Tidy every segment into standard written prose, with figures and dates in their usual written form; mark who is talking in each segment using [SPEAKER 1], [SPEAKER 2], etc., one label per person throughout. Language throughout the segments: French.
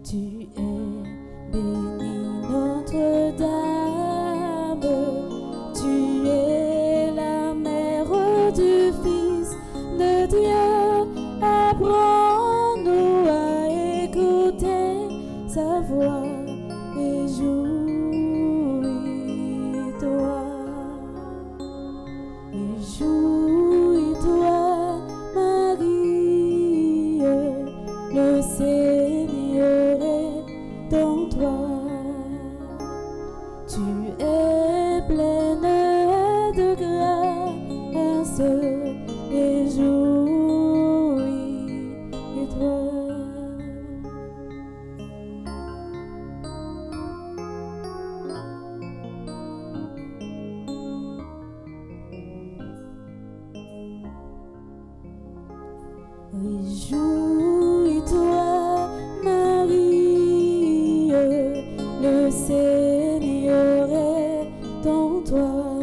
[SPEAKER 1] Tu es bénie Notre-Dame, tu es la mère du Fils de Dieu. Apprends-nous à écouter sa voix et jouis-toi. Réjouis-toi, Marie, le Seigneur est dans toi. Tu es pleine de grâce et jouis-toi. Réjouis-toi, Marie, le Seigneur est dans toi.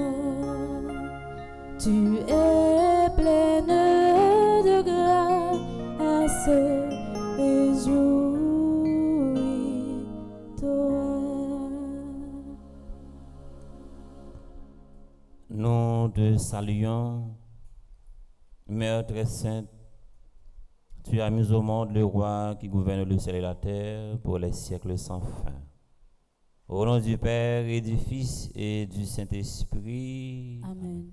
[SPEAKER 1] Tu es pleine de grâce et jouis-toi.
[SPEAKER 2] Nous te saluons, Mère très sainte. Tu as mis au monde le roi qui gouverne le ciel et la terre pour les siècles sans fin. Au nom du Père et du Fils et du Saint-Esprit.
[SPEAKER 1] Amen.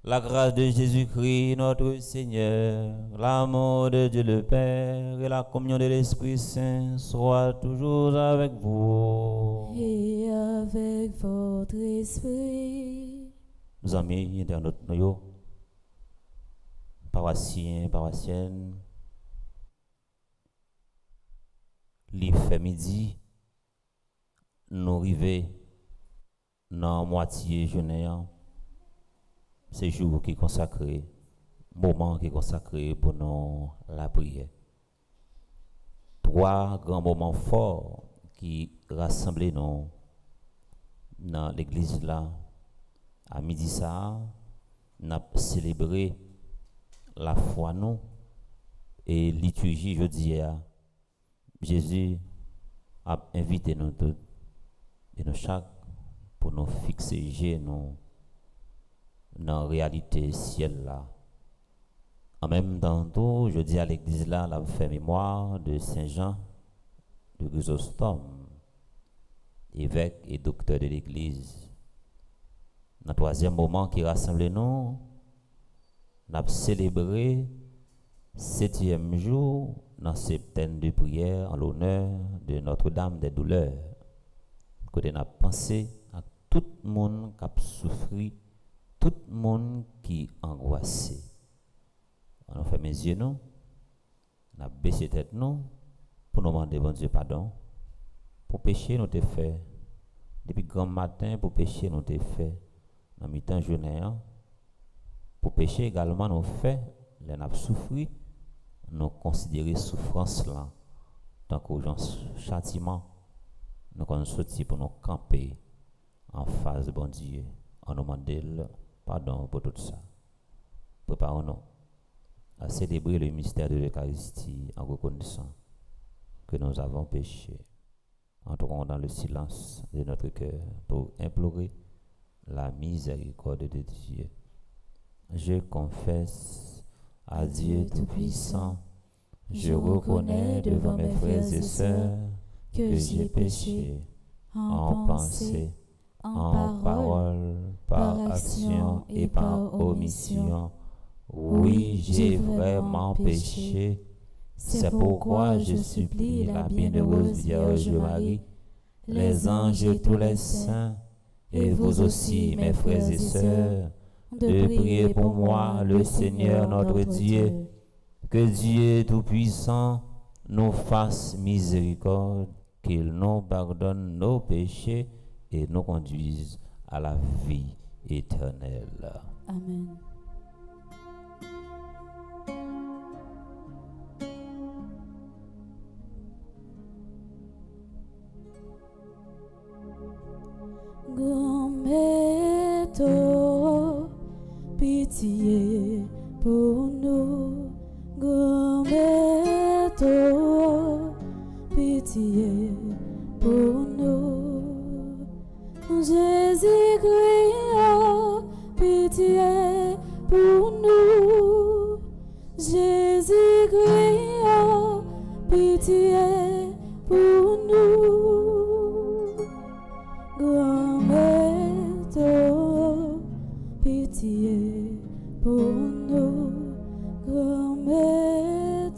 [SPEAKER 2] La grâce de Jésus-Christ, notre Seigneur, l'amour de Dieu le Père et la communion de l'Esprit Saint soient toujours avec vous.
[SPEAKER 1] Et avec votre esprit.
[SPEAKER 2] Nos amis internautes, paroissiens, paroissiennes, il fait midi, nous arrivons dans la moitié journée. C'est jour qui est consacré, moment qui est consacré pour nous la prière. Trois grands moments forts qui rassemblent nous dans l'église là. À midi ça, nous avons célébré la foi nous et liturgie jeudi. Jésus a invité nous tous et nous chaque pour nous fixer genoux dans la réalité ciel là. En même temps, tout, je dis à l'église là, la fait mémoire de Saint Jean de Chrysostome, évêque et docteur de l'église. Dans le troisième moment qui rassemble nous, nous avons célébré 7e jour dans septaine de prière en l'honneur de Notre-Dame des douleurs. Côté n'a pensé à tout le monde qui a souffert, tout le monde qui est angoissé. On a fait mes yeux, nous, on a baissé tête, nous, pour nous demander bon Dieu pardon. Pour pécher, nous t'ai fait. Depuis grand matin, pour pécher, nous t'ai fait. Dans mi-temps journée, pour pécher également, nous fait, les n'a souffert, nous considérer souffrance là, tant qu'aux gens châtiment, nous avons sorti pour nous camper en face de bon Dieu. On nous demande pardon pour tout ça. Préparons-nous à célébrer le mystère de l'Eucharistie en reconnaissant que nous avons péché. Entrons dans le silence de notre cœur pour implorer la miséricorde de Dieu. Je confesse à Dieu Tout-Puissant, je reconnais devant mes frères et sœurs que j'ai péché en pensée, en parole, par action et par omission. Oui, j'ai vraiment péché. C'est pourquoi je supplie la bienheureuse Vierge Marie, les anges et tous les saints, et vous aussi, mes frères et sœurs, de prier pour moi, le Seigneur notre Dieu, que Dieu Tout-Puissant nous fasse miséricorde, qu'il nous pardonne nos péchés et nous conduise à la vie éternelle.
[SPEAKER 1] Amen. Grand-mère, pitié pour nous. Grand-mère, pitié pour nous. Jésus-Christ, pitié pour nous. Jésus-Christ, pitié pour nous. Grand-mère, pitié pour nous. Grand-mère,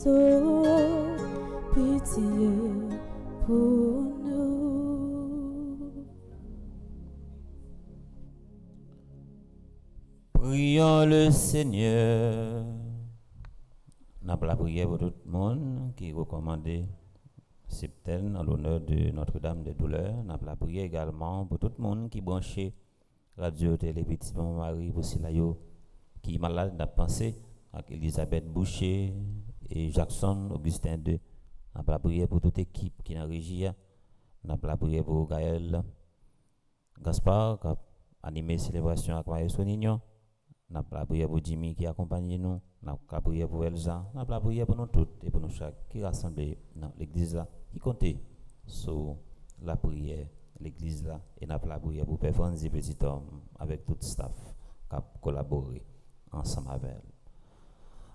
[SPEAKER 1] pitié pour nous.
[SPEAKER 2] Prions le Seigneur. Nous avons la prière pour tout le monde qui est recommandé septaine en l'honneur de Notre-Dame des douleurs. Nous avons la prière également pour tout le monde qui est branché Radio Télé Petit Marie pour Silayo qui est malade. Nous avons pensé à Elisabeth Boucher et Jackson Augustin II. Nous avons la prière pour toute équipe qui est dans la régie. Nous avons la prière pour Gaël Gaspard qui a animé la célébration avec Marie Sonignon. Nous avons la prière pour Jimmy qui accompagne nous. Nous avons la prière pour Elsa. Nous avons la prière pour nous toutes et pour nous chaque qui rassemblés dans l'église là, qui comptait sur la prière, l'église là, et nous avons la prière pour Père Franzi Petit Homme avec tout le staff qui a collaboré ensemble avec elle.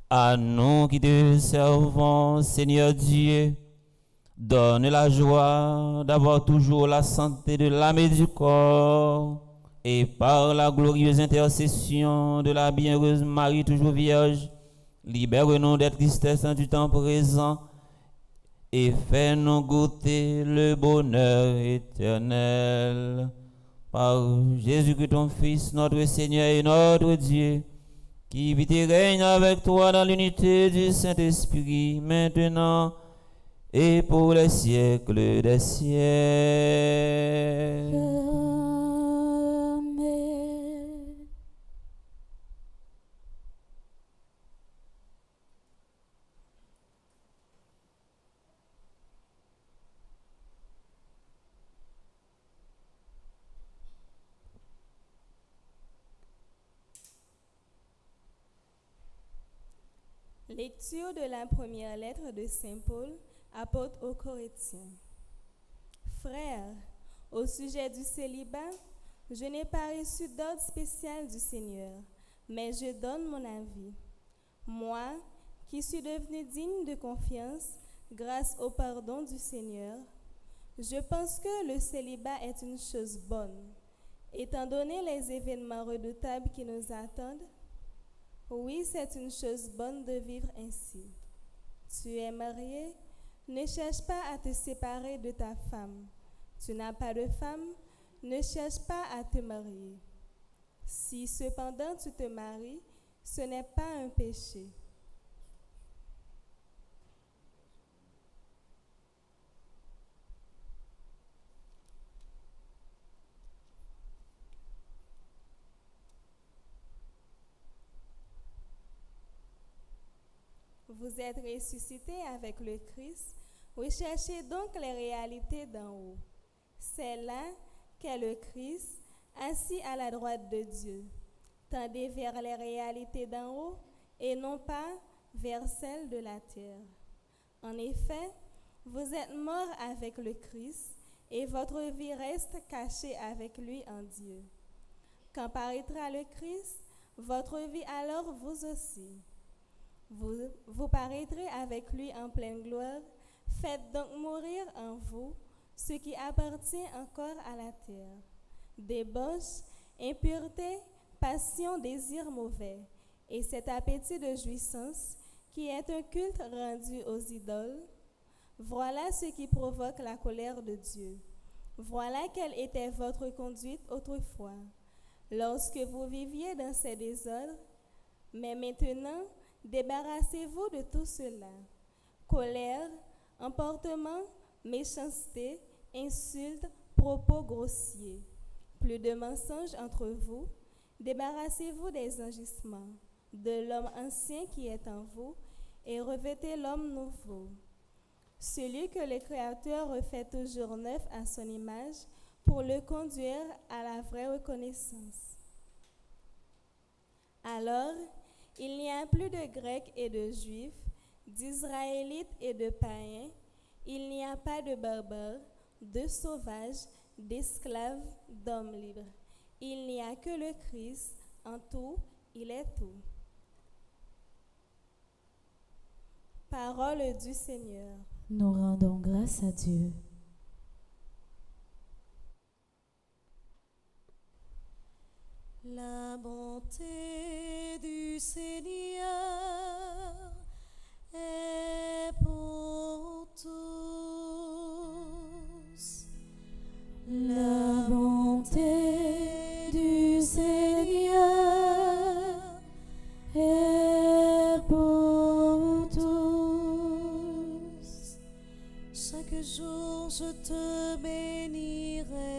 [SPEAKER 2] À nous qui te servons, Seigneur Dieu, donne la joie d'avoir toujours la santé de l'âme et du corps. Et par la glorieuse intercession de la bienheureuse Marie toujours Vierge, libère-nous des tristesses du temps présent et fais-nous goûter le bonheur éternel. Par Jésus-Christ ton Fils, notre Seigneur et notre Dieu, qui vit et règne avec toi dans l'unité du Saint-Esprit, maintenant et pour les siècles des siècles.
[SPEAKER 3] Lecture de la première lettre de Saint Paul, apôtre aux Corinthiens. Frères, Au sujet du célibat, je n'ai pas reçu d'ordre spécial du Seigneur, mais je donne mon avis. Moi, qui suis devenu digne de confiance grâce au pardon du Seigneur, je pense que le célibat est une chose bonne, étant donné les événements redoutables qui nous attendent. Oui, c'est une chose bonne de vivre ainsi. Tu es marié, ne cherche pas à te séparer de ta femme. Tu n'as pas de femme, ne cherche pas à te marier. Si cependant tu te maries, ce n'est pas un péché. Vous êtes ressuscités avec le Christ, recherchez donc les réalités d'en haut. C'est là qu'est le Christ, assis à la droite de Dieu. Tendez vers les réalités d'en haut et non pas vers celles de la terre. En effet, vous êtes morts avec le Christ et votre vie reste cachée avec lui en Dieu. Quand paraîtra le Christ, votre vie alors vous aussi. Vous paraîtrez avec lui en pleine gloire. Faites donc mourir en vous ce qui appartient encore à la terre. Débauche, impureté, passion, désir mauvais, et cet appétit de jouissance qui est un culte rendu aux idoles. Voilà ce qui provoque la colère de Dieu. Voilà quelle était votre conduite autrefois, lorsque vous viviez dans ces désordres. Mais maintenant, débarrassez-vous de tout cela. Colère, emportement, méchanceté, insultes, propos grossiers. Plus de mensonges entre vous. Débarrassez-vous des agissements, de l'homme ancien qui est en vous, et revêtez l'homme nouveau. Celui que le Créateur refait toujours neuf à son image pour le conduire à la vraie reconnaissance. Alors, il n'y a plus de Grecs et de Juifs, d'Israélites et de païens, il n'y a pas de barbares, de sauvages, d'esclaves, d'hommes libres. Il n'y a que le Christ, en tout, il est tout. Parole du Seigneur.
[SPEAKER 1] Nous rendons grâce à Dieu.
[SPEAKER 4] La bonté du Seigneur est pour tous.
[SPEAKER 1] La bonté du Seigneur est pour tous.
[SPEAKER 4] Chaque jour je te bénirai.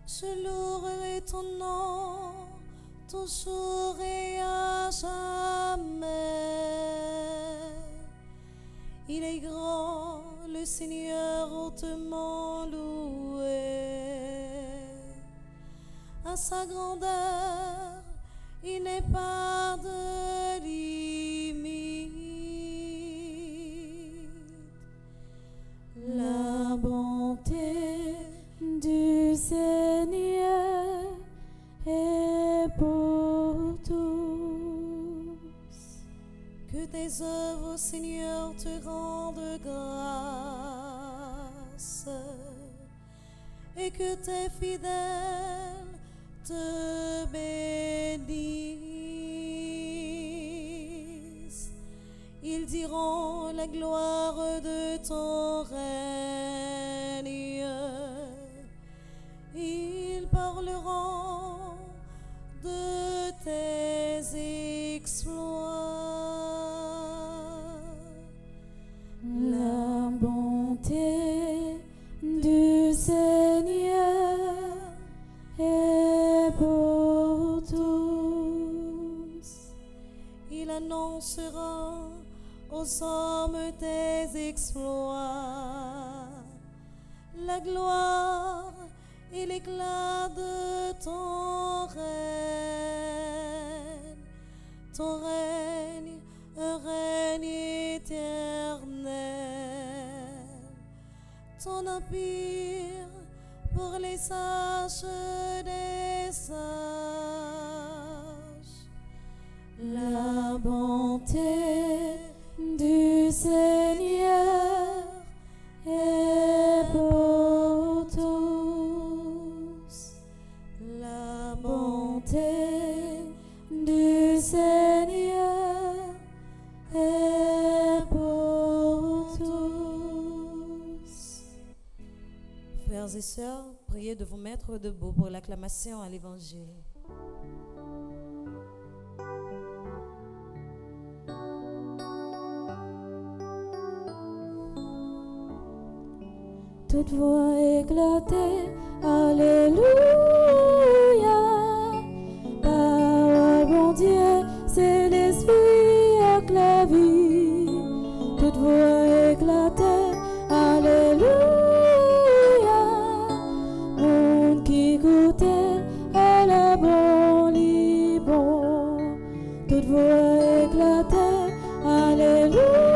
[SPEAKER 4] Je louerai ton nom, toujours et à jamais. Il est grand, le Seigneur hautement loué. À sa grandeur, il n'est pas de limite.
[SPEAKER 1] La bonté du Seigneur est pour tous.
[SPEAKER 4] Que tes œuvres, Seigneur, te rendent grâce et que tes fidèles te bénissent. Ils diront la gloire de ton règne. Ils parleront de tes exploits.
[SPEAKER 1] La bonté du Seigneur est pour tous.
[SPEAKER 4] Il annoncera aux hommes tes exploits, la gloire et l'éclat de ton règne. Ton règne, un règne éternel. ton empire pour les sages des sages.
[SPEAKER 1] La bonté du Seigneur est pour tous.
[SPEAKER 4] La
[SPEAKER 1] Bonté du Seigneur est pour tous.
[SPEAKER 4] Frères et sœurs, priez de vous mettre debout pour l'acclamation à l'Évangile.
[SPEAKER 1] Toute voix éclatée, Alléluia. Parole, bon Dieu, c'est l'Esprit avec la vie. Toute voix éclatée, Alléluia. Monde qui goûtait, elle est bon, li bon. Toute voix éclatée, Alléluia.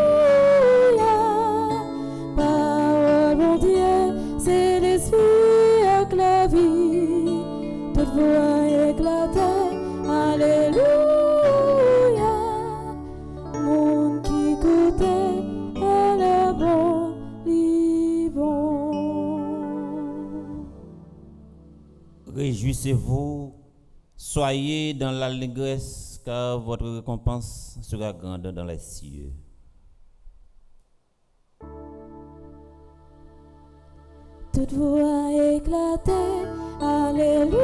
[SPEAKER 1] C'est l'Esprit avec la vie, toute voix éclatée, Alléluia. Monde qui goûtait, elle est bon, li bon.
[SPEAKER 2] Réjouissez-vous, soyez dans l'allégresse, car votre récompense sera grande dans les cieux.
[SPEAKER 1] Toute voix éclatée, Alléluia.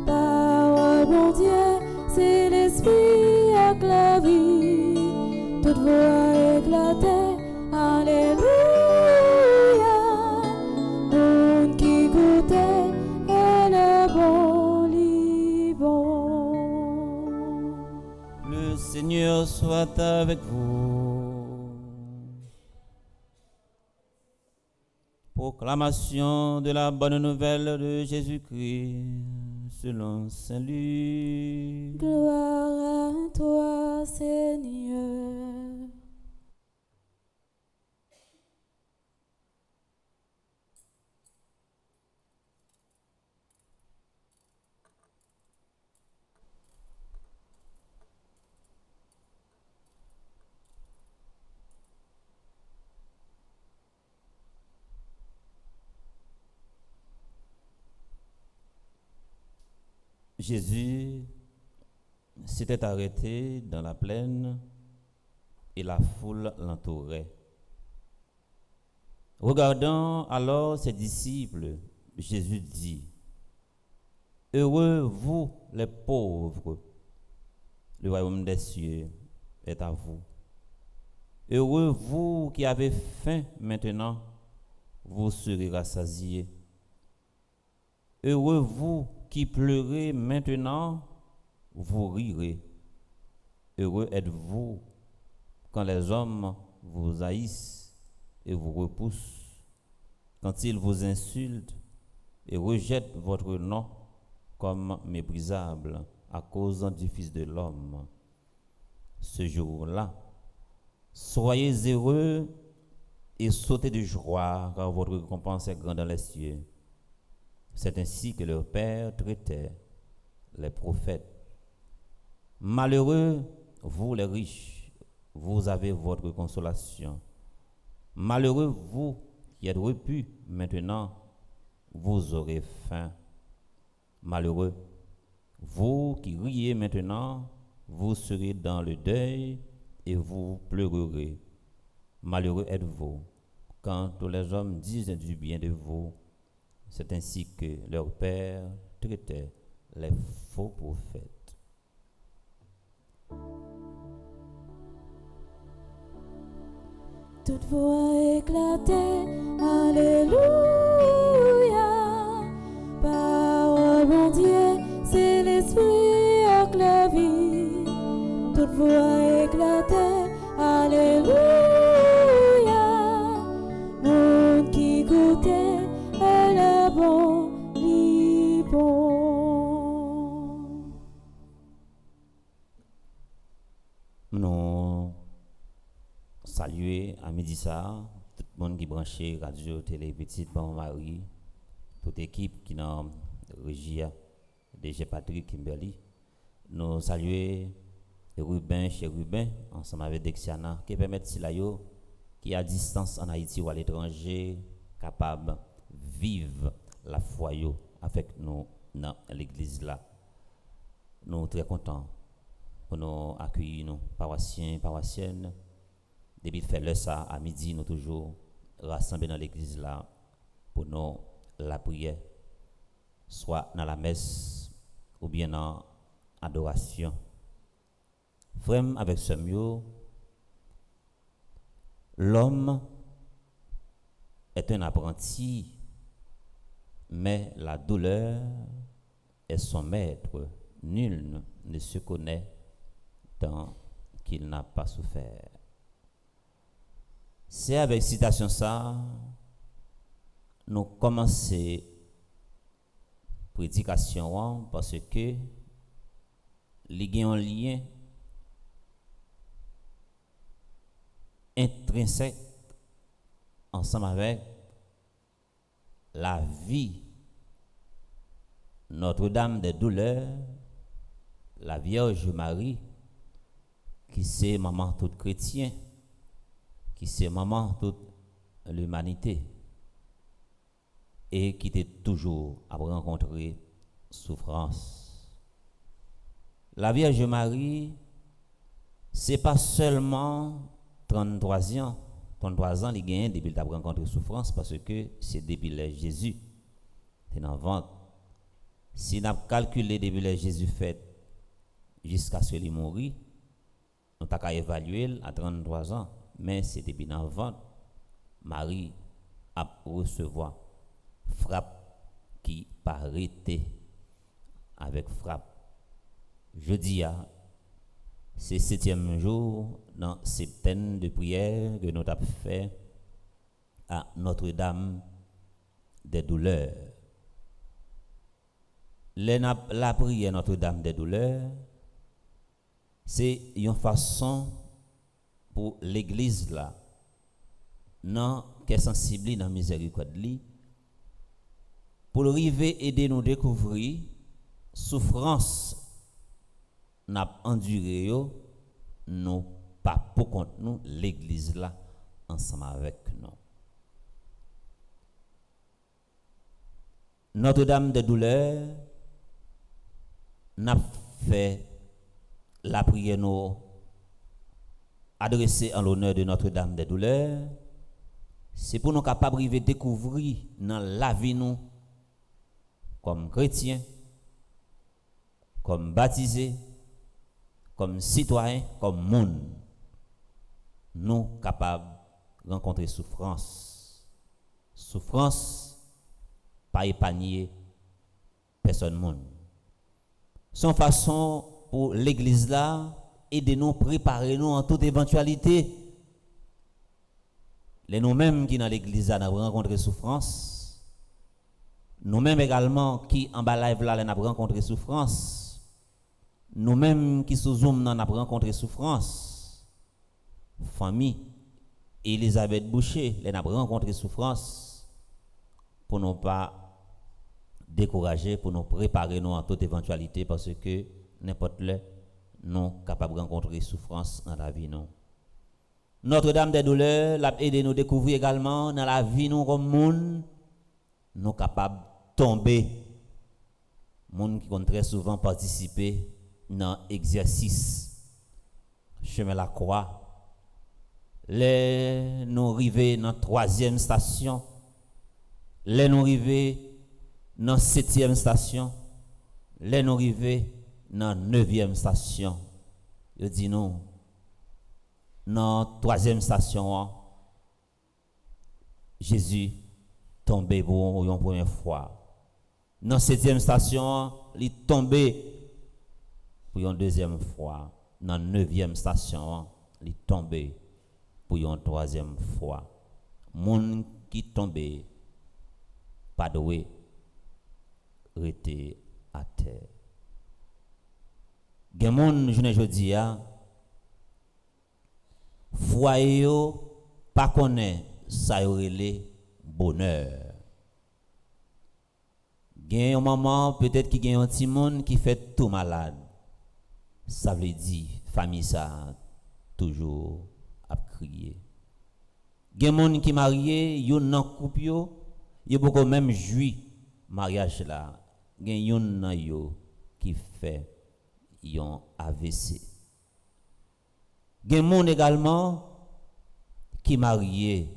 [SPEAKER 1] Parole, bon Dieu, c'est l'Esprit avec la vie. Toute voix éclatée, Alléluia. Monde qui goûtait, elle est bon, li bon.
[SPEAKER 2] Le Seigneur soit avec vous. Proclamation de la bonne nouvelle de Jésus-Christ selon Saint Luc.
[SPEAKER 1] Gloire à toi, Seigneur.
[SPEAKER 2] Jésus s'était arrêté dans la plaine et la foule l'entourait. Regardant alors ses disciples, Jésus dit: Heureux vous les pauvres, le royaume des cieux est à vous. Heureux vous qui avez faim maintenant, vous serez rassasiés. Heureux vous qui pleurez maintenant, vous rirez. Heureux êtes-vous quand les hommes vous haïssent et vous repoussent, quand ils vous insultent et rejettent votre nom comme méprisable à cause du Fils de l'homme. Ce jour-là, soyez heureux et sautez de joie, car votre récompense est grande dans les cieux. C'est ainsi que leur Père traitait les prophètes. Malheureux, vous les riches, vous avez votre consolation. Malheureux, vous qui êtes repus, maintenant, vous aurez faim. Malheureux, vous qui riez maintenant, vous serez dans le deuil et vous pleurerez. Malheureux êtes-vous quand tous les hommes disent du bien de vous. C'est ainsi que leur Père traitait les faux prophètes.
[SPEAKER 1] Toute voix éclatée, Alléluia. Parole, mon Dieu, c'est l'Esprit avec la vie. Toute voix éclatée, Alléluia. Monde qui goûtait, elle est bon, li bon.
[SPEAKER 2] Nous saluer à midi ça le monde qui branché radio, télé, petite, bon Marie, toute équipe qui dans Régia, DG Patrick Kimberly. Nous saluons Ruben, chez Ruben, ensemble avec Dexiana, qui permet Silayo, qui est à distance en Haïti ou à l'étranger, capable de vivre la foi avec nous dans l'église là. Nous sommes très contents pour nous accueillir, nous, paroissiens, paroissiennes. Depuis faire le ça à midi, nous toujours rassemblés dans l'église là pour nous la prière, soit dans la messe ou bien dans l'adoration. Frère avec ce mieux, l'homme est un apprenti, mais la douleur est son maître. Nul ne se connaît tant qu'il n'a pas souffert. C'est avec citation ça, nous commençons prédication parce que il y a un lien intrinsèque ensemble avec la vie Notre-Dame des douleurs, la Vierge Marie, qui c'est maman toute chrétien, qui c'est maman toute l'humanité, et qui était toujours à rencontrer souffrance. La Vierge Marie, c'est pas seulement 33 ans, il gagne depuis qu'il a rencontré souffrance, parce que c'est depuis le Jésus, c'est dans le ventre. Si nous avons calculé depuis le Jésus fait jusqu'à ce qu'il mourit, nous avons évalué à 33 ans, mais c'est depuis dans le ventre, Marie a recevoir frappe qui paraît avec frappe. Jeudi, c'est 7e jour dans septaine de prière que nous avons fait à Notre-Dame des douleurs. La prière Notre-Dame des douleurs, c'est une façon pour l'église là, non qui est sensible dans miséricorde li, pour arriver aider nous découvrir souffrance n'a enduré yo, nous pas pour contre nous l'église là ensemble avec nous. Notre-Dame des douleurs n'a fait la prière nous adressée en l'honneur de Notre-Dame des douleurs, c'est pour nous capables de découvrir dans la vie nous comme chrétiens, comme baptisés, comme citoyens, comme monde, nous capables de rencontrer souffrance. Souffrance, pas épargner personne monde. Son façon pour l'église là, aider nous, préparer nous en toute éventualité. Les nous-mêmes qui dans l'église là, nous rencontré souffrance. Nous-mêmes également qui en bas live là, nous avons rencontré souffrance. Nous-mêmes qui sous Zoom nous avons rencontré souffrance. Famille Elisabeth Boucher, nous avons rencontré souffrance pour ne pas décourager, pour nous préparer nous en toute éventualité parce que n'importe là nous capables de rencontrer souffrance dans la vie nous. Notre-Dame des douleurs l'a aidé nous découvrir également dans la vie nous comme monde nous capables de tomber. Monde qui ont très souvent participé dans l'exercice chemin la croix. Les nous arrivés dans 3e station, les nous arrivés dans 7e station, les nous arrivés dans 9e station. Je dis non. Dans 3e station, Jésus tombé pour une première fois. Dans 7e station, il est tombé pour une 2e fois. Dans 9e station, il est tombé pour une 3e fois. Moun qui tombé, pas doué, rete à terre. Gen moun journée jodi a foyer yo pas connaît ça le bonheur. Gen un maman peut-être qui gen un petit monde qui fait tout malade. Ça veut dire famille ça toujours à crier. Gen monde qui marié, yo nan couple yo beaucoup même joui mariage là. Gen yon nan yo qui fait yon AVC. Gen monde également qui marié,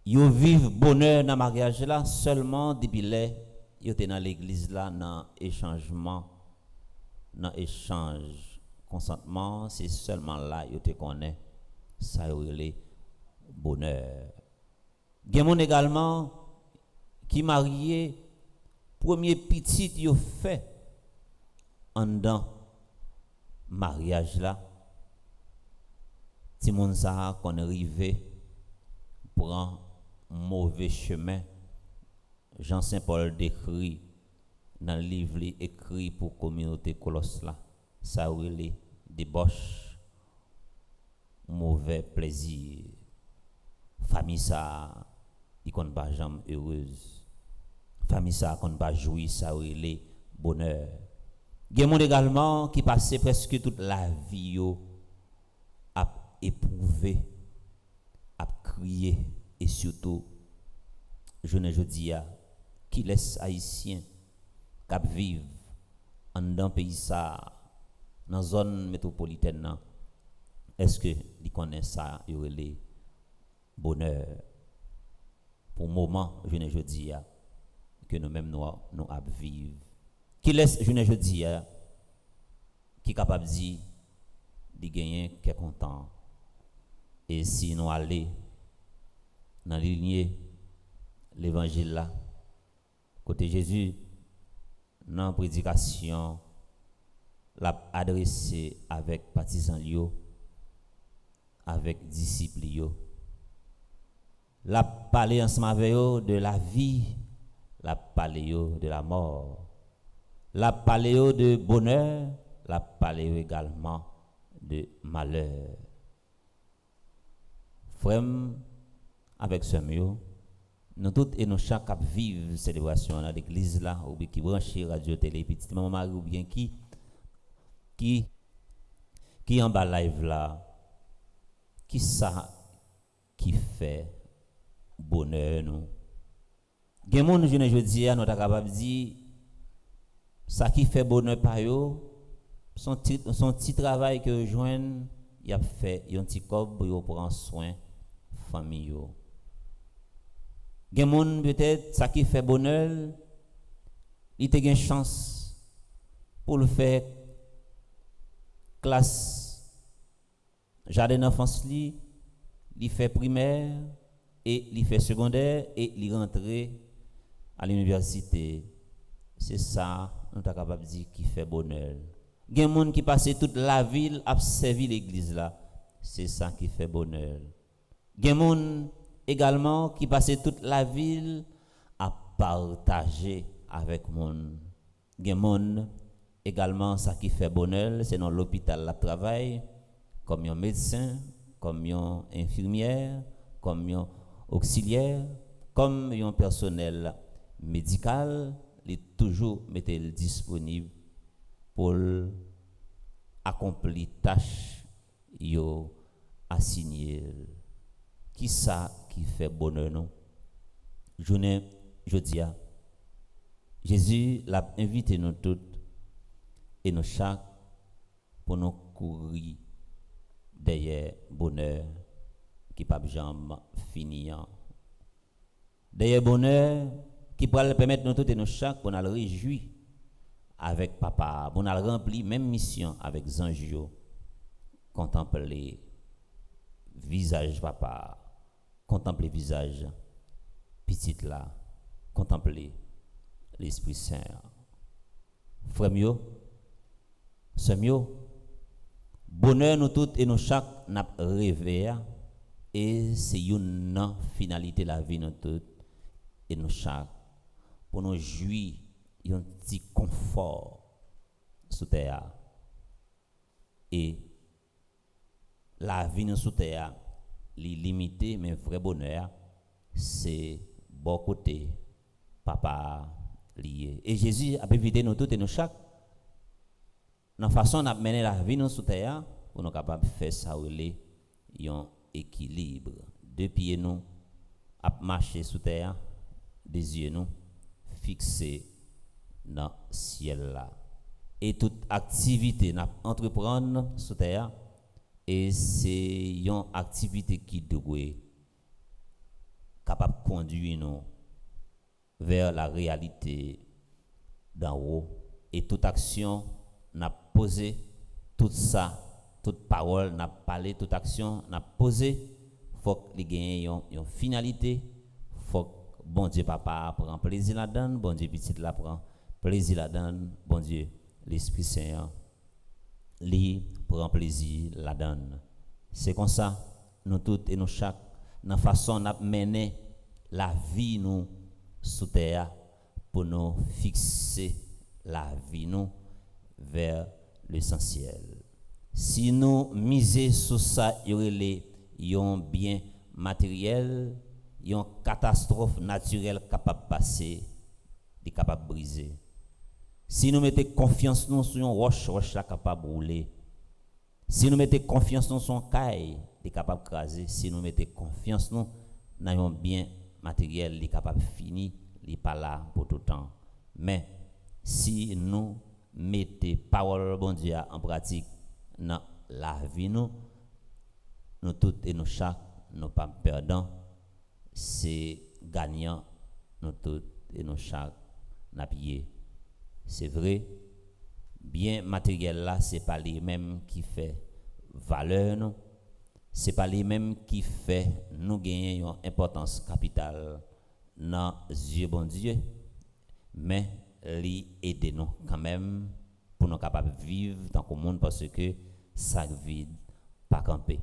[SPEAKER 2] yo vive bonheur dans mariage là seulement depuis les yo te dans l'église là dans échangement, dans échange consentement, c'est seulement là yo te connaît ça le bonheur. Gen monde également qui marié, premier petit yo fait en dans mariage là, ti moun sa qu'on arrivé prend mauvais chemin. Jean Saint Paul décrit dans le livre écrit pour communauté Colosse là, ça relé débauche, mauvais plaisir. Famille ça il qu'on pas jamais heureuse. Famille ça qu'on pas jouir, ça relé bonheur. Gen monde également qui passait presque toute la vie yo à éprouver, à crier et surtout je ne dis qui laisse haïtien cap vivre en dans pays ça dans zone métropolitaine. Est-ce que il connaît ça il relé bonheur pour moment je ne dis que nous mêmes nous à vivre qui laisse je ne dis qui capable dire de gagner qui est content et si nous aller dans lignée l'évangile là côté Jésus dans prédication l'a adressé avec partisans yo avec disciples yo l'a parlé ensemble avec eux de la vie, l'a parlé de la mort, l'a parlé de bonheur, l'a parlé également de malheur. Frère, avec ce mieux, nous tous et nous chaque vivre célébration dans l'église là, ou bien qui branche radio télé, petite maman ou bien qui en bas live là, qui ça qui fait bonheur nous. Gen moun je dis nous ta capable dire ça qui fait bonheur par yo son petit travail que joine y a fait yon petit cob pour prendre soin famille yo. Gen moun peut-être ça qui fait bonheur il te gen chance pour le faire classe jardin d'enfance li fait primaire et il fait secondaire et il rentre à l'université. C'est ça on t'a capable de dire qui fait bonheur. Gen moun qui passe toute la ville à servir l'église là, c'est ça qui fait bonheur. Gen moun également qui passe toute la ville à partager avec moun. Gen moun également ça qui fait bonheur, c'est dans l'hôpital la travail comme un médecin, comme un infirmière, comme un auxiliaire, comme un personnel médical, il est toujours disponible pour accomplir tâches yo assignées. Qui ça qui fait bonheur non? Je dis Jésus l'a invité nous toutes et nous chaque pour nous courir derrière bonheur qui pas jamais finir. D'ailleurs bonheur qui pourra permettre nous tous et nous chaque pour nous réjouir avec papa, pour nous remplir même mission avec Zanjio, contempler visage papa, contempler visage petite là, contempler l'Esprit Saint. Frère mieux, c'est mieux. Bonheur nous tous et nous chaque n'a rêvé et c'est une finalité la vie nous tous et nous chaque pour nous jouir un petit confort sous terre et la vie nous sous terre limité, mais vrai bonheur, c'est bon côté papa lié. Et Jésus a invité nous tous et nous chaque dans la façon de mener la vie nous sous terre pour nous capables de faire ça un équilibre. Deux pieds nous à marcher sous terre, des yeux nous fixés dans le ciel là. Et toute activité nous entreprendre sous terre, et c'est une activité qui doit capable de conduire nous vers la réalité d'en haut. Et toute action n'a posé, tout ça, toute parole n'a parlé, toute action n'a posé, faut qu'il y ait une finalité, faut que bon Dieu papa prend plaisir là-dedans, bon Dieu petit là prend plaisir là-dedans, bon Dieu l'Esprit Saint lui prend plaisir là-dedans. C'est comme ça, nous tous et nous chaque, dans la façon de mener la vie nous sous terre pour nous fixer la vie nous vers l'essentiel. Si nous misons sur ça, il y aurait un bien matériel, une catastrophe naturelle capable de passer, capable de briser. Si nous mettons confiance nous sur un roche là capable de rouler. Si nous mettons confiance nous sur un caille, il est capable de craser. Si nous mettons confiance nous dans un bien matériel, il est capable de finir, il n'est pas là pour tout le temps. Mais si nous mettons parole bon Dieu en pratique dans la vie nous tous et nous chaque, nous pas perdants, c'est gagnant, nous tous et nous chaque, n'a payé. C'est vrai, bien matériel là, c'est pas les mêmes qui fait valeur nous, c'est pas les mêmes qui fait nous gagner une importance capitale dans yeux bon Dieu, mais li aider nous quand même pour nous capables de vivre dans le monde parce que ça vide pas camper.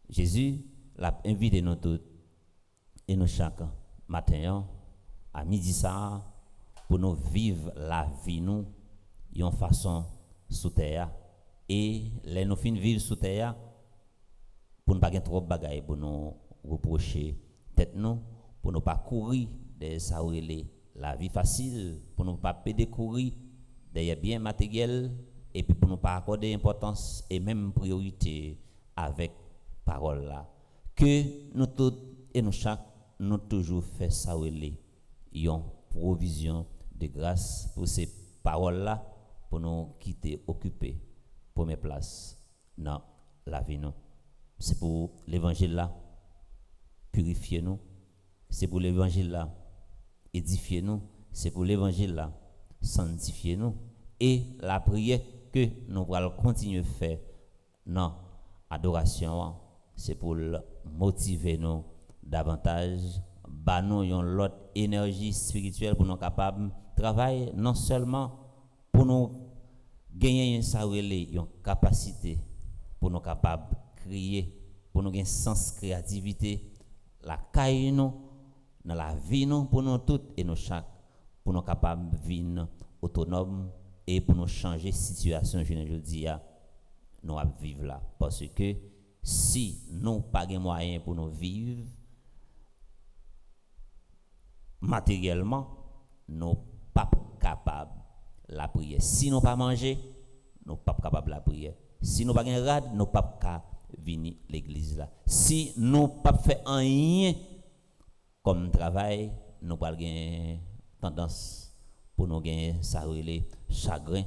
[SPEAKER 2] Jésus l'a invité nous tous et nous chaque matin à midi ça pour nous vivre la vie nous d'une façon sous terre et les nous fin vivre sous terre pour ne pas avoir trop de bagailles pour nous reprocher tête nous pour ne pas courir des ça la vie facile pour ne pas découvrir des biens matériels et puis pour ne pas accorder importance et même priorité avec parole là que nous tous et nous chaque nous toujours fait ça une provision de grâce pour ces paroles là pour nous quitter occuper première place dans la vie nous. C'est pour l'évangile là purifier nous, c'est pour l'évangile là édifier nous, c'est pour l'évangile là sanctifier nous et la prière que nous allons continuer à faire dans l'adoration, c'est pour motiver nous davantage, nous une l'autre énergie spirituelle pour nous capables de travailler non seulement pour nous gagner une capacité pour nous capables de créer, pour nous gagner sens créativité, la caille nous dans la vie nous pour nous toutes et nous chaque pour nous capables de vivre autonomes et pour nous changer situation je dis nous à vivre là parce que si nous pas de moyens pour nous vivre matériellement nous pas capables la prière. Si nous pas manger nous pas capables la prière. Si nous pas gain rad nous pas capable venir l'église là. Si nous pas fait rien comme travail nous pas gain tendance pour nous gagner ça relé chagrin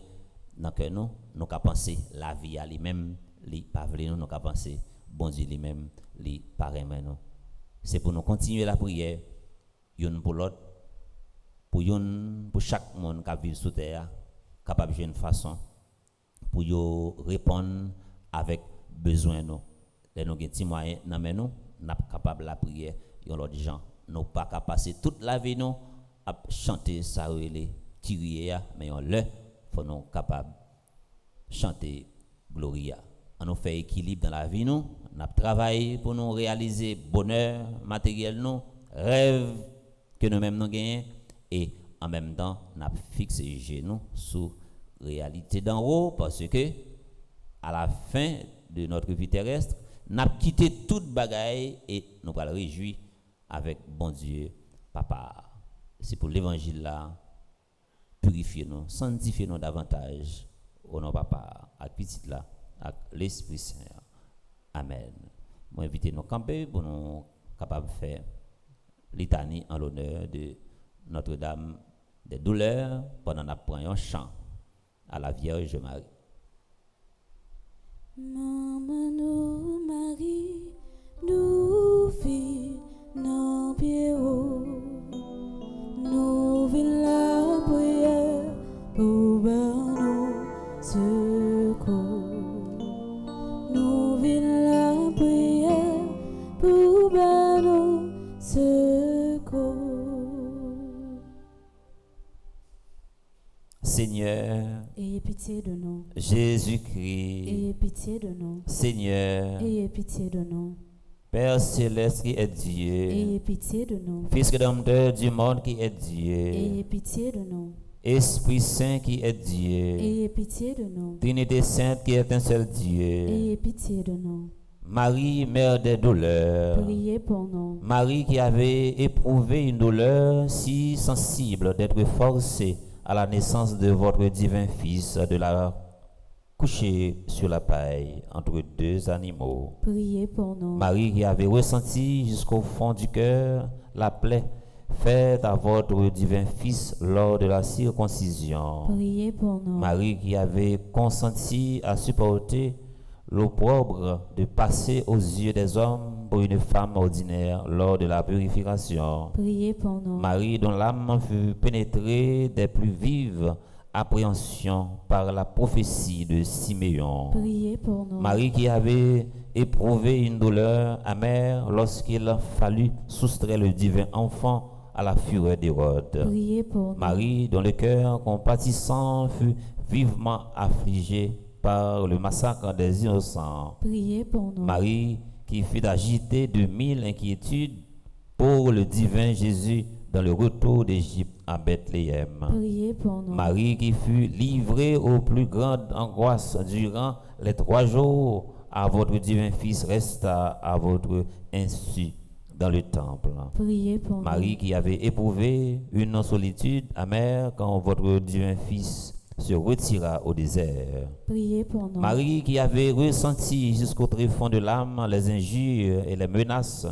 [SPEAKER 2] dans que nous ca penser la vie à lui-même li pas vle nous ca penser bon Dieu lui-même li pas aimer nous. C'est pour nous continuer la prière une pour l'autre pour chaque monde qui vit sous terre capable de une façon pour yo répondre avec besoin nous. Les nous genti moyen nan men nous n'a capable la prière yon l'autre gens nous pas capable passer toute la vie nous à chanter ça relé crier mais on le faut nous capable chanter gloria. On nous fait équilibre dans la vie nous, n'a travaillé pour nous réaliser bonheur matériel nous, rêve que nous-mêmes nous gagnons et en même temps n'a fixé genoux sur réalité d'en haut parce que à la fin de notre vie terrestre n'a quitté toute bagaille et nous allons réjouir avec bon Dieu, Papa. C'est pour l'évangile là, purifier-nous, sanctifier-nous davantage au nom Papa, à petit là, à l'Esprit Saint. Amen. Moi invite nous camper pour nous capables de faire litanie en l'honneur de Notre-Dame des douleurs pendant qu'on prend un chant à la Vierge Marie.
[SPEAKER 1] Maman nous Marie, nous vit dans Pierrot, nous vit la prière pour nous secours, nous vit la prière pour nous secours.
[SPEAKER 2] Seigneur,
[SPEAKER 1] Ayez pitié de nous.
[SPEAKER 2] Jésus-Christ,
[SPEAKER 1] Ayez pitié de nous.
[SPEAKER 2] Seigneur,
[SPEAKER 1] Ayez pitié de nous.
[SPEAKER 2] Père céleste qui est Dieu,
[SPEAKER 1] Ayez pitié de nous.
[SPEAKER 2] Fils rédempteur du monde qui est Dieu,
[SPEAKER 1] Ayez pitié de nous.
[SPEAKER 2] Esprit Saint qui est Dieu,
[SPEAKER 1] Ayez pitié de nous.
[SPEAKER 2] Trinité Sainte qui est un seul Dieu,
[SPEAKER 1] Ayez pitié de nous.
[SPEAKER 2] Marie, mère des douleurs,
[SPEAKER 1] Priez pour nous.
[SPEAKER 2] Marie qui avait éprouvé une douleur si sensible d'être forcée à la naissance de votre divin Fils, de la coucher sur la paille entre deux animaux.
[SPEAKER 1] Priez pour nous.
[SPEAKER 2] Marie qui avait ressenti jusqu'au fond du cœur la plaie faite à votre divin Fils lors de la circoncision.
[SPEAKER 1] Priez pour nous.
[SPEAKER 2] Marie qui avait consenti à supporter l'opprobre de passer aux yeux des hommes pour une femme ordinaire lors de la purification.
[SPEAKER 1] Priez pour nous.
[SPEAKER 2] Marie dont l'âme fut pénétrée des plus vives appréhensions par la prophétie de Siméon.
[SPEAKER 1] Priez pour nous.
[SPEAKER 2] Marie qui avait éprouvé une douleur amère lorsqu'il fallut soustraire le divin enfant à la fureur d'Hérode.
[SPEAKER 1] Priez pour nous.
[SPEAKER 2] Marie dont le cœur compatissant fut vivement affligé par le massacre des innocents.
[SPEAKER 1] Priez pour nous.
[SPEAKER 2] Marie qui fut agitée de 1000 inquiétudes pour le divin Jésus dans le retour d'Égypte à Bethléem.
[SPEAKER 1] Priez pour nous.
[SPEAKER 2] Marie qui fut livrée aux plus grandes angoisses durant les 3 jours à votre divin Fils resta à votre insu dans le temple.
[SPEAKER 1] Priez pour nous.
[SPEAKER 2] Marie qui avait éprouvé une solitude amère quand votre divin Fils se retira au désert.
[SPEAKER 1] Priez pour nous.
[SPEAKER 2] Marie qui avait ressenti jusqu'au tréfonds de l'âme les injures et les menaces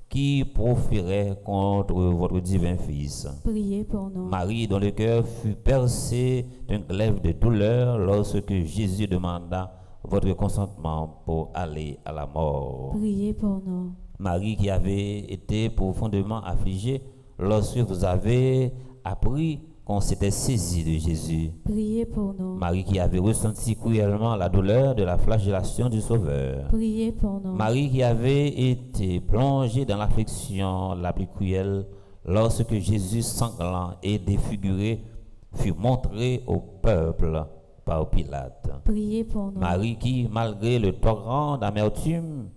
[SPEAKER 2] qui proféraient contre votre divin Fils.
[SPEAKER 1] Priez pour nous.
[SPEAKER 2] Marie dont le cœur fut percé d'un glaive de douleur lorsque Jésus demanda votre consentement pour aller à la mort.
[SPEAKER 1] Priez pour nous.
[SPEAKER 2] Marie qui avait été profondément affligée lorsque vous avez appris qu'on s'était saisi de Jésus.
[SPEAKER 1] Priez pour nous.
[SPEAKER 2] Marie qui avait ressenti cruellement la douleur de la flagellation du Sauveur.
[SPEAKER 1] Priez pour nous.
[SPEAKER 2] Marie qui avait été plongée dans l'affliction la plus cruelle lorsque Jésus sanglant et défiguré fut montré au peuple par Pilate.
[SPEAKER 1] Priez pour nous.
[SPEAKER 2] Marie qui, malgré le torrent d'amertume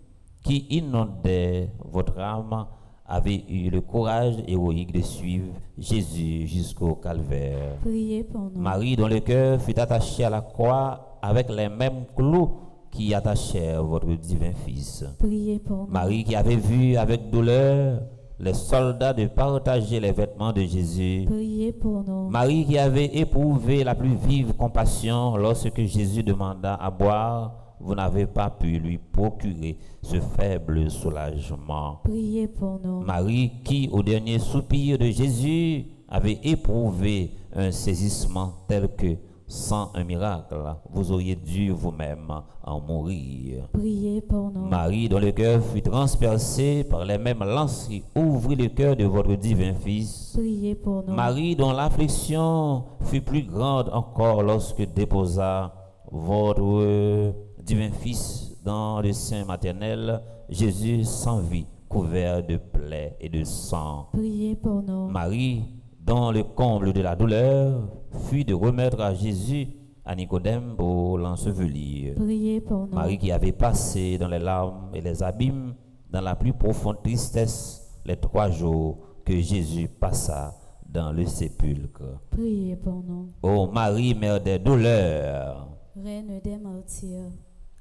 [SPEAKER 2] qui inondait votre âme, avait eu le courage héroïque de suivre Jésus jusqu'au calvaire.
[SPEAKER 1] Priez pour nous.
[SPEAKER 2] Marie dont le cœur fut attaché à la croix avec les mêmes clous qui attachèrent votre divin Fils.
[SPEAKER 1] Priez pour nous.
[SPEAKER 2] Marie qui avait vu avec douleur les soldats de partager les vêtements de Jésus.
[SPEAKER 1] Priez pour nous.
[SPEAKER 2] Marie qui avait éprouvé la plus vive compassion lorsque Jésus demanda à boire, vous n'avez pas pu lui procurer ce faible soulagement.
[SPEAKER 1] Priez pour nous.
[SPEAKER 2] Marie qui, au dernier soupir de Jésus, avait éprouvé un saisissement tel que, sans un miracle, vous auriez dû vous-même en mourir.
[SPEAKER 1] Priez pour nous.
[SPEAKER 2] Marie, dont le cœur fut transpercé par les mêmes lances qui ouvrit le cœur de votre divin Fils.
[SPEAKER 1] Priez pour nous.
[SPEAKER 2] Marie, dont l'affliction fut plus grande encore lorsque déposa votre divin Fils dans le sein maternel, Jésus sans vie, couvert de plaies et de sang.
[SPEAKER 1] Priez pour nous.
[SPEAKER 2] Marie, dont le comble de la douleur fut de remettre à Jésus à Nicodème pour l'ensevelir.
[SPEAKER 1] Priez pour nous.
[SPEAKER 2] Marie qui avait passé dans les larmes et les abîmes, dans la plus profonde tristesse, les 3 jours que Jésus passa dans le sépulcre.
[SPEAKER 1] Priez pour nous.
[SPEAKER 2] Ô Marie, mère des douleurs,
[SPEAKER 1] Reine des martyrs,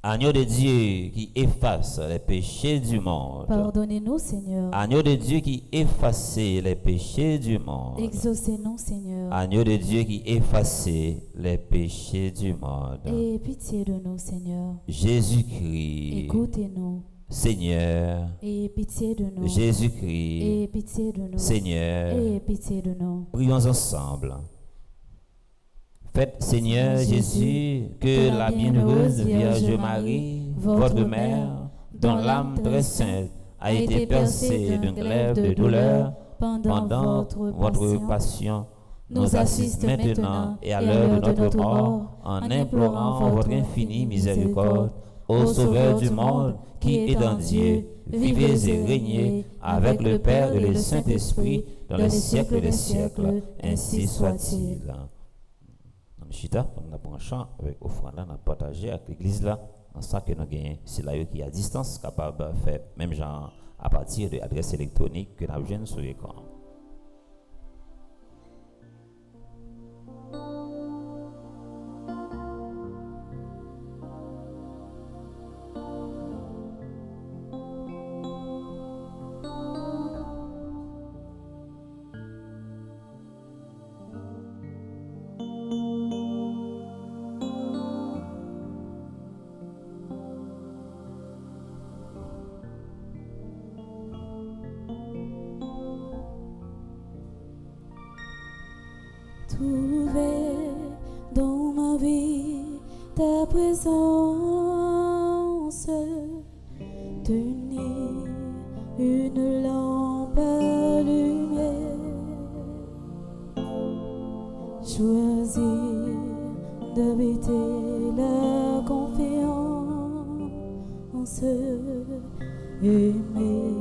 [SPEAKER 2] Agneau de Dieu qui efface les péchés du monde.
[SPEAKER 1] Pardonnez-nous, Seigneur.
[SPEAKER 2] Agneau de Dieu qui efface les péchés du monde.
[SPEAKER 1] Exaucez-nous, Seigneur.
[SPEAKER 2] Agneau de Dieu qui efface les péchés du monde.
[SPEAKER 1] Aie pitié de nous, Seigneur.
[SPEAKER 2] Jésus-Christ,
[SPEAKER 1] Écoutez-nous.
[SPEAKER 2] Seigneur.
[SPEAKER 1] Aie pitié de nous.
[SPEAKER 2] Jésus-Christ,
[SPEAKER 1] Aie pitié de nous.
[SPEAKER 2] Seigneur.
[SPEAKER 1] Aie pitié de nous.
[SPEAKER 2] Prions ensemble. Faites, Seigneur Jésus, que la bienheureuse Vierge Marie, votre mère, dont l'âme très sainte a été percée d'un glaive de douleur pendant votre passion, nous assiste maintenant et à l'heure de notre mort, en implorant votre infinie miséricorde, ô Sauveur du monde, qui est en Dieu, vivez et régnez avec le Père et le Saint-Esprit dans les siècles des siècles, ainsi soit-il. Chita, on a un chant avec offrande, on a partagé avec l'église là, dans ça que nous gagnons, c'est là qui est à distance, capable de faire même genre à partir de l'adresse électronique que nous avons sur l'écran.
[SPEAKER 1] Trouver dans ma vie ta présence, tenir une lampe allumée, choisir d'habiter la confiance, aimer